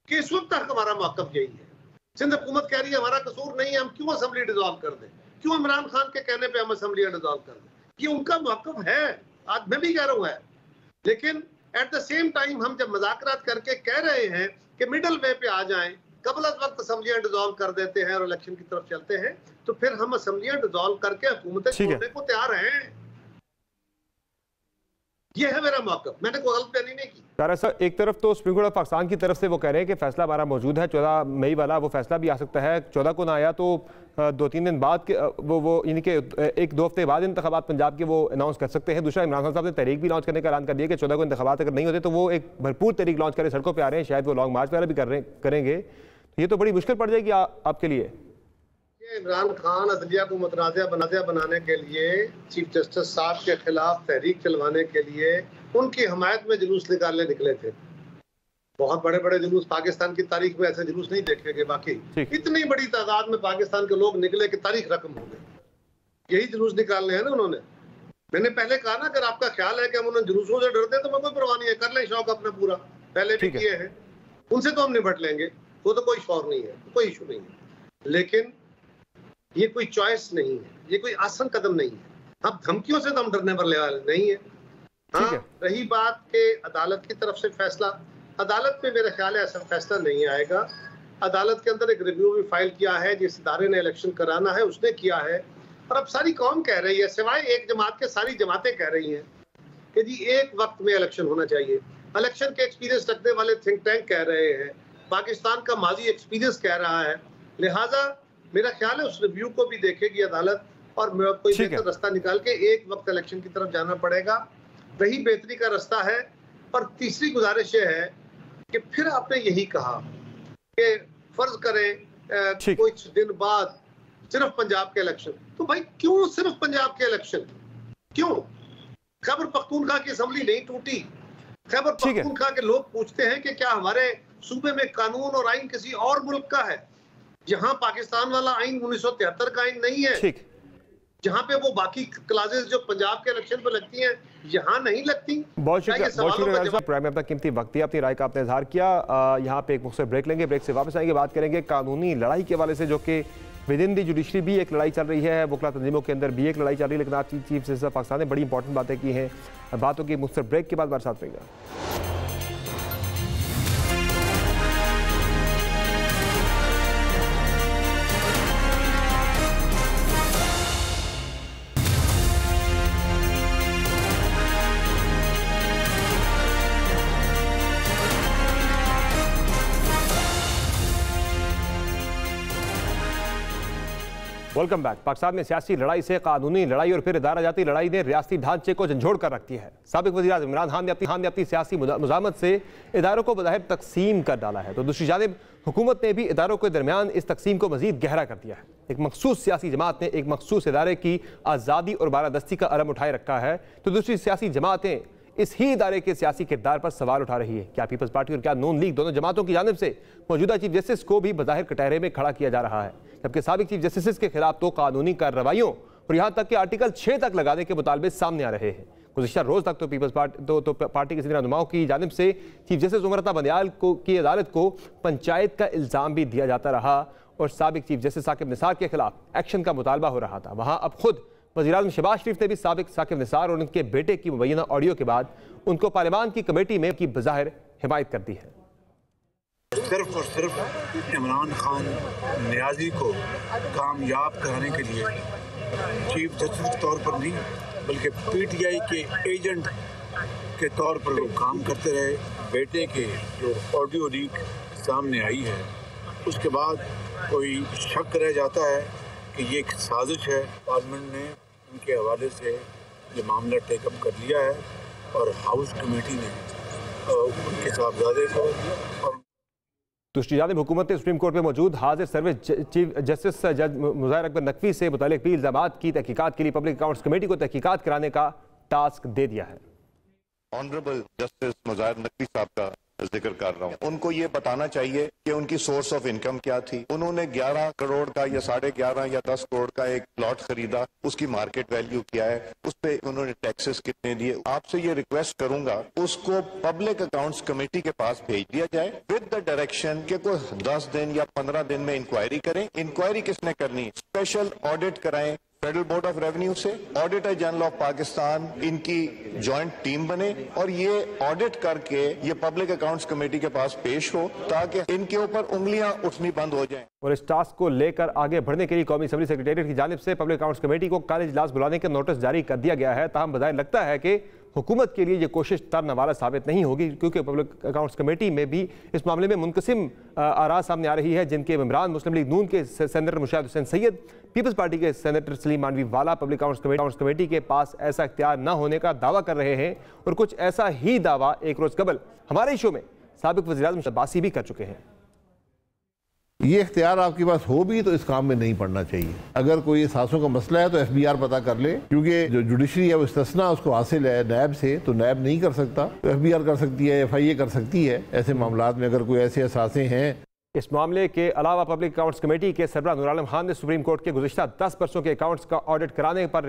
कि इस वक्त तक हमारा मौक़िफ़ यही है। सिंध हुकूमत कह रही है हमारा कसूर नहीं है, हम क्यों असेंबली डिसॉल्व कर दें, क्यों इमरान खान के कहने पे हम असेंबली डिसॉल्व कर दें? ये उनका मौक़िफ़ है, आज मैं भी कह रहा हूँ है, लेकिन एट द सेम टाइम हम जब मुज़ाकरात करके कह रहे हैं कि मिडल वे पे आ जाएं, कबल अज वक्त असेंबलियां डिसॉल्व कर देते हैं और इलेक्शन की तरफ चलते हैं, तो फिर हम असेंबलियां डिसॉल्व करके हुकूमतें छोड़ने को तैयार हैं। ये है मेरा मौक़िफ़, मैंने कोई गलत बयानी नहीं की। सर, एक तरफ तो सुप्रीम कोर्ट ऑफ पाकिस्तान की तरफ से वो कह रहे हैं कि फैसला हमारा मौजूद है, 14 मई वाला, वो फैसला भी आ सकता है। 14 को ना आया तो 2-3 दिन बाद के वो यानी कि 1-2 हफ्ते बाद इंतखाबात पंजाब के वो अनाउंस कर सकते हैं। दूसरा, इमरान खान साहब ने तहरीक भी लॉन्च करने का ऐलान कर दिया कि 14 को इंतखाबात अगर नहीं होते तो वो एक भरपूर तहरीक लॉन्च करें, सड़कों पर आ रहे हैं, शायद वो लॉन्ग मार्च वगैरह भी करेंगे। ये तो बड़ी मुश्किल पड़ जाएगी आपके लिए। इमरान खान अदलिया को मुतनाज़िया बनाने के लिए, चीफ जस्टिस साहब के खिलाफ तहरीक चलवाने के लिए उनकी हमायत में जुलूस निकले थे। बहुत बड़े बड़े जुलूस पाकिस्तान की तारीख में ऐसे जुलूस नहीं देखे गए। बाकी इतनी बड़ी तादाद में पाकिस्तान के लोग निकले कि तारीख रकम हो गई। यही जुलूस निकालने हैं ना उन्होंने। मैंने पहले कहा ना, अगर आपका ख्याल है कि हम उन जुलूसों से डरते हैं तो मैं कोई परवाह नहीं है, कर लें शौक अपना पूरा, पहले भी किए हैं, उनसे तो हम निपट लेंगे, वो तो कोई शौक नहीं है, कोई इशू नहीं है। लेकिन ये कोई चॉइस नहीं है, ये कोई आसान कदम नहीं है। अब धमकियों से तो हम डरने पर वाले नहीं है। हाँ, रही बात के अदालत की तरफ से फैसला, अदालत में मेरा ख्याल है ऐसा फैसला नहीं आएगा। अदालत के अंदर एक रिव्यू भी फाइल किया है, जिस इदारे ने इलेक्शन कराना है उसने किया है, और अब सारी कौम कह रही है, सिवाय एक जमात के सारी जमातें कह रही हैं कि जी एक वक्त में इलेक्शन होना चाहिए। इलेक्शन के एक्सपीरियंस रखने वाले थिंक टैंक कह रहे हैं, पाकिस्तान का माजी एक्सपीरियंस कह रहा है। लिहाजा मेरा ख्याल है उस रिव्यू को भी देखेगी अदालत और कोई बेहतर रास्ता निकाल के एक वक्त इलेक्शन की तरफ जाना पड़ेगा। वही बेहतरी का रास्ता है। और तीसरी गुजारिश ये है कि फिर आपने यही कहा कि फर्ज करें कुछ दिन बाद सिर्फ पंजाब के इलेक्शन, तो भाई क्यों सिर्फ पंजाब के इलेक्शन? क्यों? खैबर पख्तूनख्वा की असेंबली नहीं टूटी। खैबर पख्तूनख्वा के लोग पूछते हैं कि क्या हमारे सूबे में कानून और आइन किसी और मुल्क का है? जहां पाकिस्तान वाला आइन 1973 का आइन नहीं है, जहां पे वो बाकी क्लासेस जो पंजाब के इलेक्शन पे लगती हैं यहाँ नहीं लगती। बहुत शुक्रिया। प्रोग्राम में अपना कीमती वक्त दिया, अपनी राय का आपने इजहार किया। यहाँ पे एक मुख्तसर ब्रेक लेंगे, ब्रेक से वापस आएंगे, बात करेंगे कानूनी लड़ाई के हवाले से जो कि विद इन दी जुडिशरी भी एक लड़ाई चल रही है, वकला तंजीमों के अंदर भी एक लड़ाई चल रही है, लेकिन आज चीफ जस्टिस ऑफ पाकिस्तान ने बड़ी इंपॉर्टेंट बातें की हैं। बातों की मुख्तसर ब्रेक के बाद हमारे साथ रहेगा। Welcome back. पाकिस्तान में सियासी लड़ाई से कानूनी लड़ाई और फिर इदारा जाती लड़ाई ने रियासती ढांचे को झंझोड़ कर रखती है। साबिक वज़ीर आज़म इमरान खान ने अपनी सियासी मुज़ाहमत से इदारों को बज़ाहिर तकसीम कर डाला है, तो दूसरी जानिब हुकूमत ने भी इदारों के दरमियान इस तकसीम को मज़ीद गहरा कर दिया है। एक मखसूस सियासी जमात ने एक मखसूस इदारे की आज़ादी और बारादस्ती का अलम उठाए रखा है, तो दूसरी सियासी जमातें इस ही इदारे के सियासी किरदार पर सवाल उठा रही है। क्या पीपल्स पार्टी और क्या नून लीग दोनों जमातों की जानिब से मौजूदा चीफ जस्टिस को भी बज़ाहिर कटहरे में खड़ा किया जा रहा है, जबकि साबिक चीफ जस्टिस के खिलाफ तो कानूनी कार्रवाइयों और यहाँ तक कि आर्टिकल 6 तक लगाने के मुतालबे सामने आ रहे हैं। गुज़िश्ता रोज़ तक तो पीपल्स पार्टी के सीनियर रहनुमाओं की जानिब से चीफ जस्टिस उमर अता बंदियाल की अदालत को पंचायत का इल्ज़ाम भी दिया जाता रहा और साबिक चीफ जस्टिस साकिब निसार के खिलाफ एक्शन का मुतालबा हो रहा था। वहाँ अब खुद वज़ीर-ए-आज़म शहबाज शरीफ ने भी साबिक साकिब निसार और उनके बेटे की मुबैना ऑडियो के बाद उनको पार्लियामान की कमेटी में की बज़ाहिर हिमायत कर दी है। सिर्फ और सिर्फ इमरान खान नियाजी को कामयाब कराने के लिए चीफ जस्टिस के तौर पर नहीं बल्कि पीटीआई के एजेंट के तौर पर वो काम करते रहे। बेटे के जो ऑडियो लीक सामने आई है उसके बाद कोई शक रह जाता है कि ये एक साजिश है। पार्लियामेंट ने उनके हवाले से ये मामला टेकअप कर लिया है और हाउस कमेटी ने उनके साहबजादे को और दूसरी जानिब हुकूमत ने सुप्रीम कोर्ट में मौजूद हाजिर सर्विस चीफ जस्टिस जज मुज़ाहिर अकबर नकवी से मुतालिक भी इल्ज़ामात की तहकीकात के लिए पब्लिक अकाउंट्स कमेटी को तहकीकात कराने का टास्क दे दिया है। ऑनरेबल जस्टिस मुज़ाहिर नकवी साहब का जिक्र कर रहा हूँ। उनको ये बताना चाहिए कि उनकी सोर्स ऑफ इनकम क्या थी। उन्होंने 11 करोड़ का या 11.5 या 10 करोड़ का एक प्लॉट खरीदा, उसकी मार्केट वैल्यू क्या है, उस पे उन्होंने टैक्सेस कितने दिए। आपसे ये रिक्वेस्ट करूंगा उसको पब्लिक अकाउंट्स कमेटी के पास भेज दिया जाए विद द डायरेक्शन कि कोई 10 दिन या 15 दिन में इंक्वायरी करें। इंक्वायरी किसने करनी? स्पेशल ऑडिट कराएं फेडरल बोर्ड ऑफ रेवेन्यू से, ऑडिटर जनरल ऑफ पाकिस्तान इनकी जॉइंट टीम बने और ये ऑडिट करके ये पब्लिक अकाउंट्स कमेटी के पास पेश हो ताकि इनके ऊपर उंगलियां उठनी बंद हो जाएं। और इस टास्क को लेकर आगे बढ़ने के लिए कौमी असम्बली सेक्रेटेरिएट की जानिब से पब्लिक अकाउंट्स कमेटी को कल इजलास बुलाने का नोटिस जारी कर दिया गया है। ताहम बज़ाहिर लगता है कि हुकूमत के लिए ये कोशिश तरनवाला साबित नहीं होगी, क्योंकि पब्लिक अकाउंट्स कमेटी में भी इस मामले में मुनकसिम आरा सामने आ रही है, जिनके मेंबरान मुस्लिम लीग नून के सेनेटर मुशाहिद हुसैन सैयद, पीपल्स पार्टी के senator Saleem Mandviwalla public accounts committee के पास ऐसा इख्तियार न होने का दावा कर रहे हैं और कुछ ऐसा ही दावा एक रोज कबल हमारे शो में साबिक वज़ीर-ए-आज़म शहबाज भी कर चुके हैं। ये इख्तियार आपके पास हो भी तो इस काम में नहीं पड़ना चाहिए। अगर कोई सांसों का मसला है तो FBR पता कर ले, क्योंकि जो जुडिशरी है वो इस्तिस्ना उसको हासिल है नैब से, तो नैब नहीं कर सकता, तो FBR कर सकती है, FIA कर सकती है। ऐसे मामलात में अगर कोई ऐसे असासे हैं। इस मामले के अलावा पब्लिक अकाउंट्स कमेटी के सरबराह नूर आलम खान ने सुप्रीम कोर्ट के गुज़िश्ता 10 बरसों के अकाउंट्स का ऑडिट कराने पर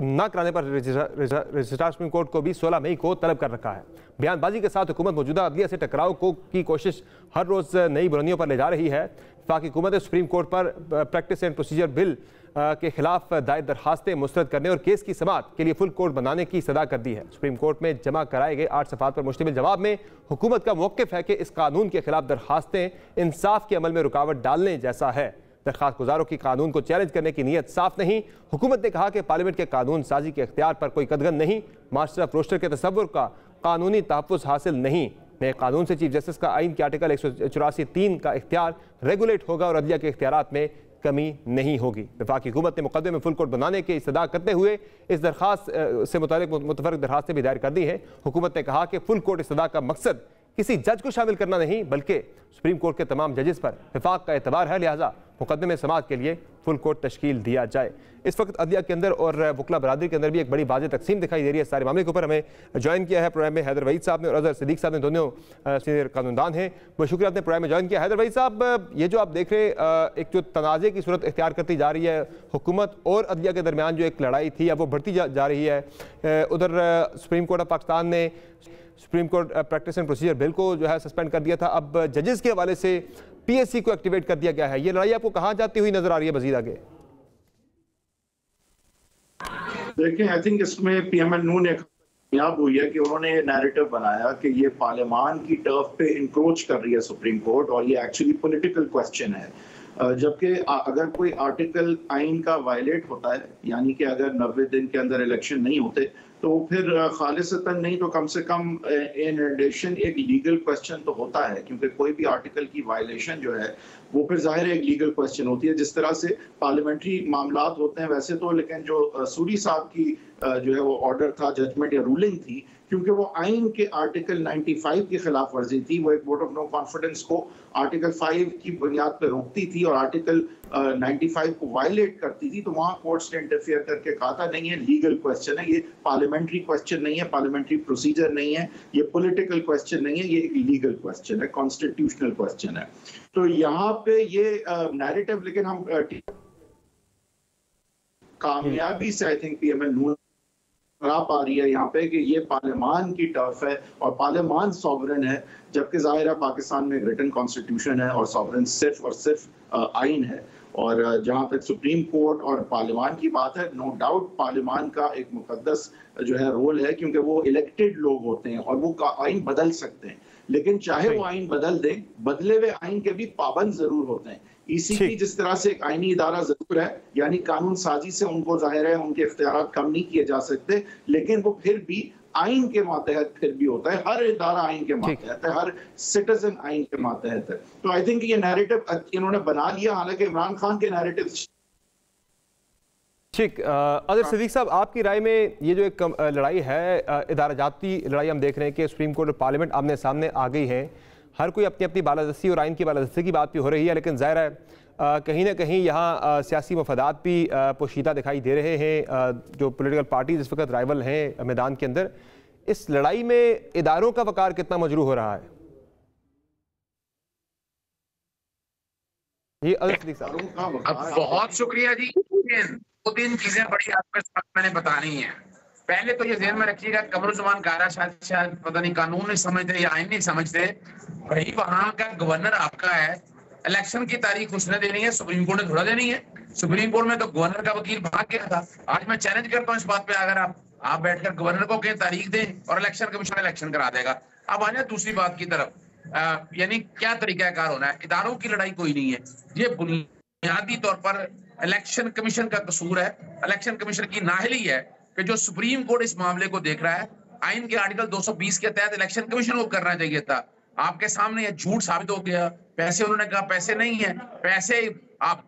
न कराने पर रजिस्ट्रार सुप्रीम कोर्ट को भी 16 मई को तलब कर रखा है। बयानबाजी के साथ हुकूमत मौजूदा अदलिया से टकराव की कोशिश हर रोज़ नई बुलंदियों पर ले जा रही है। वफाकी हुकूमत ने सुप्रीम कोर्ट पर प्रैक्टिस एंड प्रोसीजर बिल के खिलाफ दायर दरखास्तें मुस्तरद करने और केस की समाअत के लिए फुल कोर्ट बनाने की सदा कर दी है। सुप्रीम कोर्ट में जमा कराए गए 8 सफ़ात पर मुश्तमिल जवाब में हुकूमत का मौक़िफ़ है कि इस कानून के खिलाफ दरखास्तें इंसाफ के अमल में रुकावट डालने जैसा है। दरखास्त गुजारों की कानून को चैलेंज करने की नीयत साफ नहीं। हुकूमत ने कहा कि पार्लियामेंट के कानून साजी के इख्तियार पर कोई कदगन नहीं। मास्टर ऑफ रोस्टर के तसव्वुर का कानूनी तहफ़्फ़ुज़ हासिल नहीं। नए कानून से चीफ जस्टिस का आइन के आर्टिकल 184(3) का इख्तियार रेगुलेट होगा और अदलिया के इख्तियारात में कमी नहीं होगी। वफाकी हुकूमत ने मुकदमे में फुल कोर्ट बनाने की इस्तदा करते हुए इस दरखास्त से मुतालिक मुतफर्रिक दरखास्तें भी दायर कर दी हैं। हुकूमत ने कहा कि फुल कोर्ट इस्तदा का मकसद किसी जज को शामिल करना नहीं बल्कि सुप्रीम कोर्ट के तमाम जजेस पर विफाक का एतबार है, लिहाजा मुकदमे में समाअत के लिए फुल कोर्ट तश्कील दिया जाए। इस वक्त अदलिया के अंदर और वकला बरादरी के अंदर भी एक बड़ी वाज़ेह तकसीम दिखाई दे रही है। सारे मामले के ऊपर हमें ज्वाइन किया है प्रोग्राम में हैदर वहीद साहब ने और अजहर सिद्दीक साहब ने, दोनों सीनियर कानूनदान हैं। बहुत शुक्रिया आपने प्रोग्राम में ज्वाइन किया। हैदर वहीद साहब, ये जो आप देख रहे एक जो तनाज़े की सूरत इख्तियार करती जा रही है, हुकूमत और अदलिया के दरमियान जो एक लड़ाई थी अब वो बढ़ती जा रही है। उधर सुप्रीम कोर्ट ऑफ पाकिस्तान ने supreme court practice and procedure bill को जो है सस्पेंड कर दिया था। अब जजेस के हवाले से पीएससी को एक्टिवेट कर दिया गया है। ये लड़ाई आपको कहां जाती हुई नजर आ रही है मजीद आगे? देखिए, आई थिंक इसमें पीएमएल नून ने कामयाब हुई है कि उन्होंने नैरेटिव बनाया कि ये पार्लियामान की टर्फ पे इंक्रोच कर रही है सुप्रीम कोर्ट और ये एक्चुअली पॉलिटिकल क्वेश्चन है। जबकि अगर कोई आर्टिकल आइन का वायलेट होता है, यानी कि अगर 90 दिन के अंदर इलेक्शन नहीं होते, तो फिर खालिसतन नहीं तो कम से कम इन एडिशन एक लीगल क्वेश्चन तो होता है, क्योंकि कोई भी आर्टिकल की वायलेशन जो है वो फिर जाहिर है एक लीगल क्वेश्चन होती है। जिस तरह से पार्लियामेंट्री मामलात होते हैं वैसे तो, लेकिन जो सूरी साहब की जो है वो ऑर्डर था, जजमेंट या रूलिंग थी, क्योंकि वो आइन के आर्टिकल 95 की खिलाफ वर्जी थी, वो एक वोट ऑफ नो कॉन्फिडेंस को आर्टिकल 5 की बुनियाद पर रोकती थी और आर्टिकल 95 को वायलेट करती थी, तो वहां कोर्ट्स ने इंटरफेयर करके कहा था नहीं, ये लीगल क्वेश्चन है, ये पार्लियामेंट्री क्वेश्चन नहीं है, पार्लियामेंट्री प्रोसीजर नहीं है, ये पॉलिटिकल क्वेश्चन नहीं है, ये एक लीगल क्वेश्चन है, कॉन्स्टिट्यूशनल क्वेश्चन है। तो यहाँ पे ये नैरेटिव, लेकिन हम कामयाबी से आई थिंक पीएमएल नून पा रही है यहाँ पे कि ये पार्लियामान की टर्फ है और पार्लियामान सॉवरन है, जबकि जाहिर है पाकिस्तान में एक रिटन कॉन्स्टिट्यूशन है और सॉवरन सिर्फ और सिर्फ आइन है। और जहाँ तक सुप्रीम कोर्ट और पार्लियामान की बात है, नो डाउट पार्लियामान का एक मुकद्दस जो है रोल है, क्योंकि वो इलेक्टेड लोग होते हैं और वो आइन बदल सकते हैं, लेकिन चाहे वो आइन बदल दें, बदले हुए आइन के भी पाबंद जरूर होते हैं। ईसीपी जिस तरह से एक आईनी इदारा जरूर है, यानी कानून साजी से उनको जाहिर है उनके इख्तियार कम नहीं किए जा सकते, लेकिन वो फिर भी आइन के मातहत फिर भी होता है, हर इदारा आइन के मातहत है, हर सिटीजन आइन के मातहत है। तो आई थिंक ये नैरेटिव इन्होंने बना लिया, हालांकि इमरान खान के नैरेटिव। ठीक, अजहर सिद्दीक साहब, आपकी राय में ये जो एक लड़ाई है, इदारा जाती लड़ाई, हम देख रहे हैं कि सुप्रीम कोर्ट और पार्लियामेंट आमने सामने आ गई है, हर कोई अपनी अपनी बालादस्ती और आइन की बालादस्ती की बात भी हो रही है, लेकिन ज़ाहिर है कहीं ना कहीं यहाँ सियासी मफादात भी पोशीदा दिखाई दे रहे हैं। जो पॉलिटिकल पार्टीज इस वक्त राइवल हैं मैदान के अंदर, इस लड़ाई में इदारों का वकार कितना मजरूह हो रहा है? ये अजहर सिद्दीक साहब। बहुत शुक्रिया जी। 2-3 चीजें बड़ी आपको इस वक्त मैंने बतानी है। पहले तो ये ज़हन में रखिएगा, कमरुज़्ज़मान कारा शायद पता नहीं कानून नहीं समझते या आइन नहीं समझते, भाई वहां का गवर्नर आपका है, इलेक्शन की तारीख उसने देनी है, सुप्रीम कोर्ट ने थोड़ा देनी है। सुप्रीम कोर्ट में तो गवर्नर का वकील भाग गया था। आज मैं चैलेंज करता हूँ इस बात पे, अगर आप बैठकर गवर्नर को कहें तारीख दें और इलेक्शन कमीशन इलेक्शन करा देगा। अब आ जाए दूसरी बात की तरफ, यानी क्या तरीकाकार होना है। इदारों की लड़ाई कोई नहीं है, ये बुनियादी तौर पर इलेक्शन कमीशन का कसूर है, इलेक्शन कमीशन की नाअहली है कि जो सुप्रीम कोर्ट इस मामले को देख रहा है। आइन के आर्टिकल 220 के तहत इलेक्शन कमीशन को करना चाहिए था। आपके सामने ये झूठ साबित हो गया, पैसे उन्होंने कहा पैसे नहीं है, पैसे आप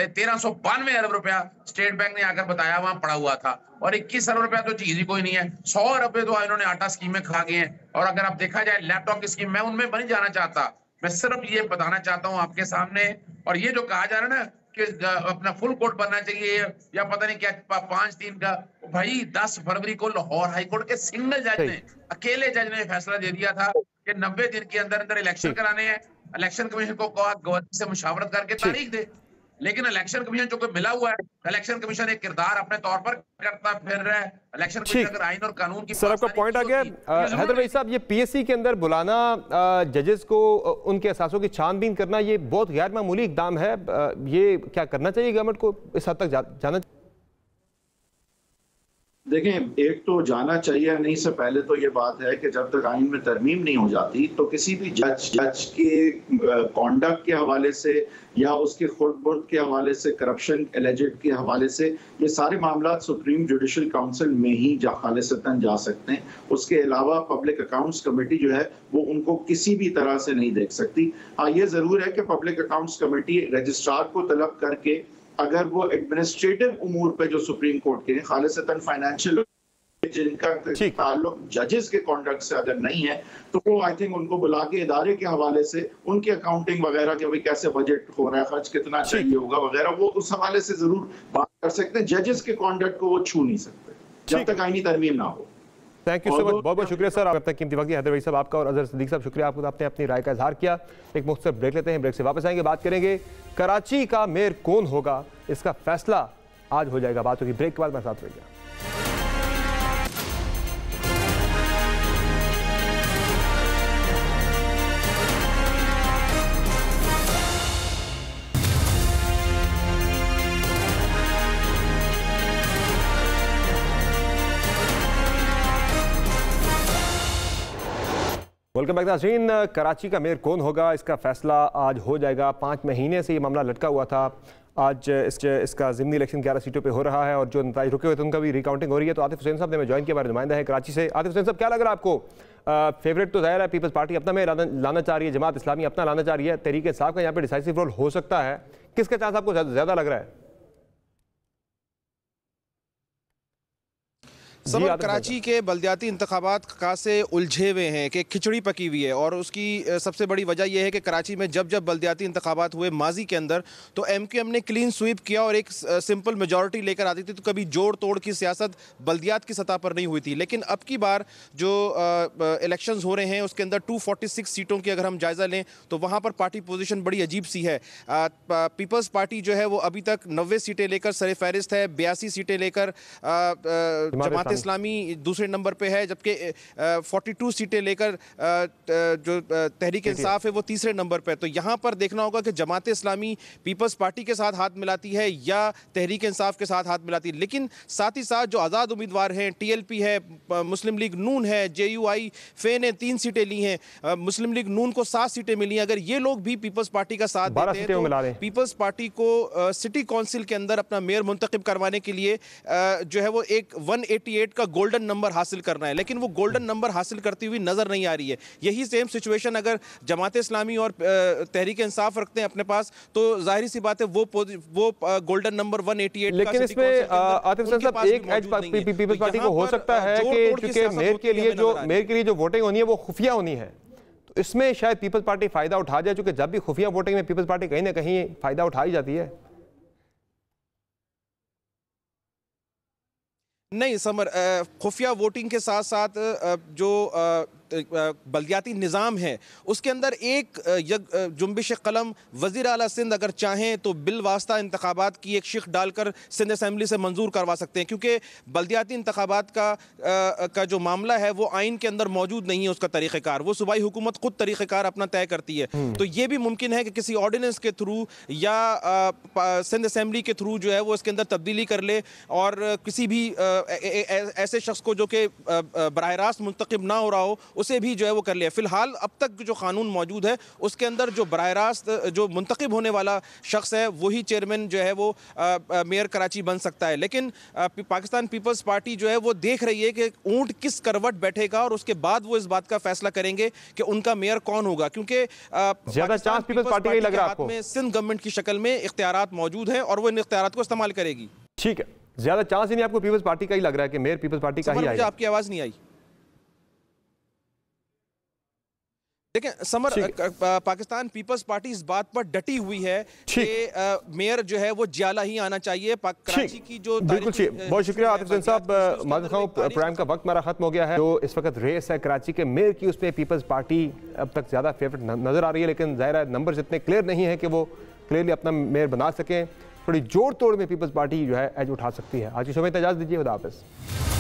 1392 अरब रुपया स्टेट बैंक ने आकर बताया वहां पड़ा हुआ था, और 21 अरब रुपया तो चीज ही कोई नहीं है। 100 अरब तो इन्होंने आटा स्कीम में खा गए हैं। और अगर आप देखा जाए लैपटॉप की स्कीम, मैं उनमें नहीं जाना चाहता, मैं सिर्फ ये बताना चाहता हूँ आपके सामने। और ये जो कहा जा रहा है ना कि अपना फुल कोर्ट बनना चाहिए या पता नहीं क्या 5-3 का, भाई 10 फरवरी को लाहौर हाई कोर्ट के सिंगल जज ने, अकेले जज ने फैसला दे दिया था कि 90 दिन के अंदर अंदर इलेक्शन कराने हैं। इलेक्शन कमीशन को कहा गवर्नर से मुशावरत करके तारीख दे, लेकिन इलेक्शन कमीशन जो कोई मिला हुआ है, इलेक्शन कमीशन एक किरदार अपने तौर पर करता फिर रहा है। इलेक्शन कमीशन अगर आइन और कानून की सर आपका पॉइंट आ गया। हैदर भाई साहब, ये पीएससी के अंदर बुलाना, जजेस को उनके असासों की छानबीन करना, ये बहुत गैर मामूली इकदाम है। ये क्या करना चाहिए गवर्नमेंट को, इस हद तक जाना? देखें, एक तो जाना चाहिए नहीं से पहले तो ये बात है कि जब तक आइन में तरमीम नहीं हो जाती तो किसी भी जज के कॉन्डक्ट के हवाले से या उसके खुद के हवाले से, करप्शन एलिजेड के हवाले से, ये सारे मामला सुप्रीम जुडिशल काउंसिल में ही खालिसतन जा सकते हैं। उसके अलावा पब्लिक अकाउंट्स कमेटी जो है वो उनको किसी भी तरह से नहीं देख सकती। हाँ, ये जरूर है कि पब्लिक अकाउंट्स कमेटी रजिस्ट्रार को तलब करके अगर वो एडमिनिस्ट्रेटिव उमूर पे जो सुप्रीम कोर्ट के खालिसतन फाइनेंशियल जिनका ताल्लुक जजेस के कॉन्डक्ट से अगर नहीं है तो वो आई थिंक उनको बुला के इदारे के हवाले से उनकी अकाउंटिंग वगैरह के, भाई कैसे बजट हो रहा है, खर्च कितना चाहिए होगा वगैरह, वो उस हवाले से जरूर बात कर सकते हैं। जजेस के कॉन्डक्ट को वो छू नहीं सकते जब तक आईनी तरमीम ना हो। थैंक यू सो मच, बहुत बहुत शुक्रिया सर, आप तक कीमती वक्त दिया। हैदर भाई साहब आपका और अजहर सिद्दीक साहब शुक्रिया, आपको आपने अपनी राय का इजहार किया। एक मुख्तसर ब्रेक लेते हैं, ब्रेक से वापस आएंगे, बात करेंगे कराची का मेयर कौन होगा, इसका फैसला आज हो जाएगा। बात होगी ब्रेक के बाद, मेरे साथ रहिएगा। वेलकम बैक नाज़रीन। कराची का मेयर कौन होगा, इसका फैसला आज हो जाएगा। 5 महीने से ये मामला लटका हुआ था। आज इसका ज़िमनी इलेक्शन 11 सीटों पे हो रहा है और जो नतीजे रुके हुए थे उनका भी रिकाउंटिंग हो रही है। तो आतिफ हुसैन साहब ने हमें ज्वाइन किया, हमारे नुमाइंदा है कराची से। आतिफ हुसैन साहब, क्या लग रहा है आपको? फेवरेट तो ज़ाहिर है पीपल्स पार्टी अपना में लाना चाह रही है, जमात इस्लामी अपना लाना चाह रही है, तहरीक इंसाफ का यहाँ पे डिसाइसिव रोल हो सकता है। किसका चांस आपको ज़्यादा लग रहा है? समर, कराची के बल्दियाती इंतखाबात खासे उलझे हुए हैं कि खिचड़ी पकी हुई है और उसकी सबसे बड़ी वजह यह है कि कराची में जब बल्दियाती इंतखाबात हुए माजी के अंदर तो MQM ने क्लीन स्वीप किया और एक सिंपल मेजॉरिटी लेकर आती थी। तो कभी जोड़ तोड़ की सियासत बल्दियात की सतह पर नहीं हुई थी। लेकिन अब की बार जो इलेक्शंस हो रहे हैं उसके अंदर 246 सीटों की अगर हम जायज़ा लें तो वहाँ पर पार्टी पोजीशन बड़ी अजीब सी है। पीपल्स पार्टी जो है वो अभी तक 90 सीटें लेकर सर फहरिस्त है, 82 सीटें लेकर जमात इस्लामी दूसरे नंबर पे है, जबकि 42 सीटें लेकर जो तहरीक इंसाफ है वो तीसरे नंबर पे। तो यहाँ पर देखना होगा कि जमात इस्लामी पीपल्स पार्टी के साथ हाथ मिलाती है या तहरीक इंसाफ के साथ हाथ मिलाती है। लेकिन साथ ही साथ जो आज़ाद उम्मीदवार हैं, TLP है, मुस्लिम लीग नून है, JUI फे ने 3 सीटें ली हैं, मुस्लिम लीग नून को 7 सीटें मिली हैं। अगर ये लोग भी पीपल्स पार्टी का साथ देते हैं तो पीपल्स पार्टी को सिटी काउंसिल के अंदर अपना मेयर मुंतखब करवाने के लिए जो है वो एक 188 का गोल्डन नंबर हासिल करना है। लेकिन वो गोल्डन नंबर हासिल करती हुई नजर नहीं आ रही है। यही सेम सिचुएशन अगर जमात इस्लामी और तहरीक इंसाफ रखते हैं अपने पास तो जाहिर सी बात है वो गोल्डन नंबर 188। लेकिन इसमें आतिफ हुसैन साहब एक एज पीपल्स पार्टी को हो सकता है कि चूंकि मेयर के लिए जो वोटिंग होनी है वो खुफिया होनी है, तो इसमें शायद पीपल्स पार्टी फायदा उठा जाए, चूंकि जब भी खुफिया वोटिंग में पीपल्स पार्टी कहीं ना कहीं फायदा उठाई जाती है। नहीं समर, खुफिया वोटिंग के साथ साथ जो बल्दियाती निज़ाम है उसके अंदर एक जुम्बिश कलम वज़ीर आला सिंध अगर चाहें तो बिल वास्ता इंतखाबात की एक शिक डालकर सिंध असेंबली से मंजूर करवा सकते हैं, क्योंकि बल्दियाती इंतखाबात का जो मामला है वो आइन के अंदर मौजूद नहीं है। उसका तरीक़ेकार वो सूबाई हुकूमत खुद तरीक़ेकार अपना तय करती है। तो ये भी मुमकिन है कि किसी ऑर्डिनेंस के थ्रू या सिंध असेंबली के थ्रू जो है वो इसके अंदर तब्दीली कर ले और किसी भी ऐसे शख्स को जो कि बराह रास्त मुंतखब ना हो रहा हो उसे भी जो है वो कर लिया। फिलहाल अब तक जो कानून मौजूद है उसके अंदर जो बराह रास्त जो मुंतखब होने वाला शख्स है वही चेयरमैन जो है वो मेयर कराची बन सकता है। लेकिन पाकिस्तान पीपल्स पार्टी जो है वो देख रही है कि ऊंट किस करवट बैठेगा और उसके बाद वो इस बात का फैसला करेंगे कि उनका मेयर कौन होगा, क्योंकि ज्यादा चांस पीपल्स पार्टी का ही लग रहा है आपको। में सिंध गवर्नमेंट की शक्ल में इख्तियारात मौजूद हैं और वो इन इख्तियारात को इस्तेमाल करेगी। ठीक है, ज्यादा चांस ही नहीं आपको पीपल्स पार्टी का ही लग रहा है कि मेयर पीपल्स पार्टी का ही आएगा। आपकी आवाज नहीं आई। देखिए समर, पाकिस्तान पीपल्स पार्टी इस बात पर डटी हुई है कि मेयर जो है वो जियाला ही आना चाहिए। कराची की जो बिल्कुल बहुत शुक्रिया आतिफ हुसैन साहब। प्रोग्राम का वक्त हमारा खत्म हो गया है। जो इस वक्त रेस है कराची के मेयर की उसमें पीपल्स पार्टी अब तक ज्यादा फेवरेट नजर आ रही है, लेकिन जाहिर है नंबर इतने क्लियर नहीं है कि वो क्लियरली अपना मेयर बना सकें। थोड़ी जोड़ तोड़ में पीपल्स पार्टी जो है एज उठा सकती है। आज की शो में इजाज़त दीजिए, खुदा हाफिज़।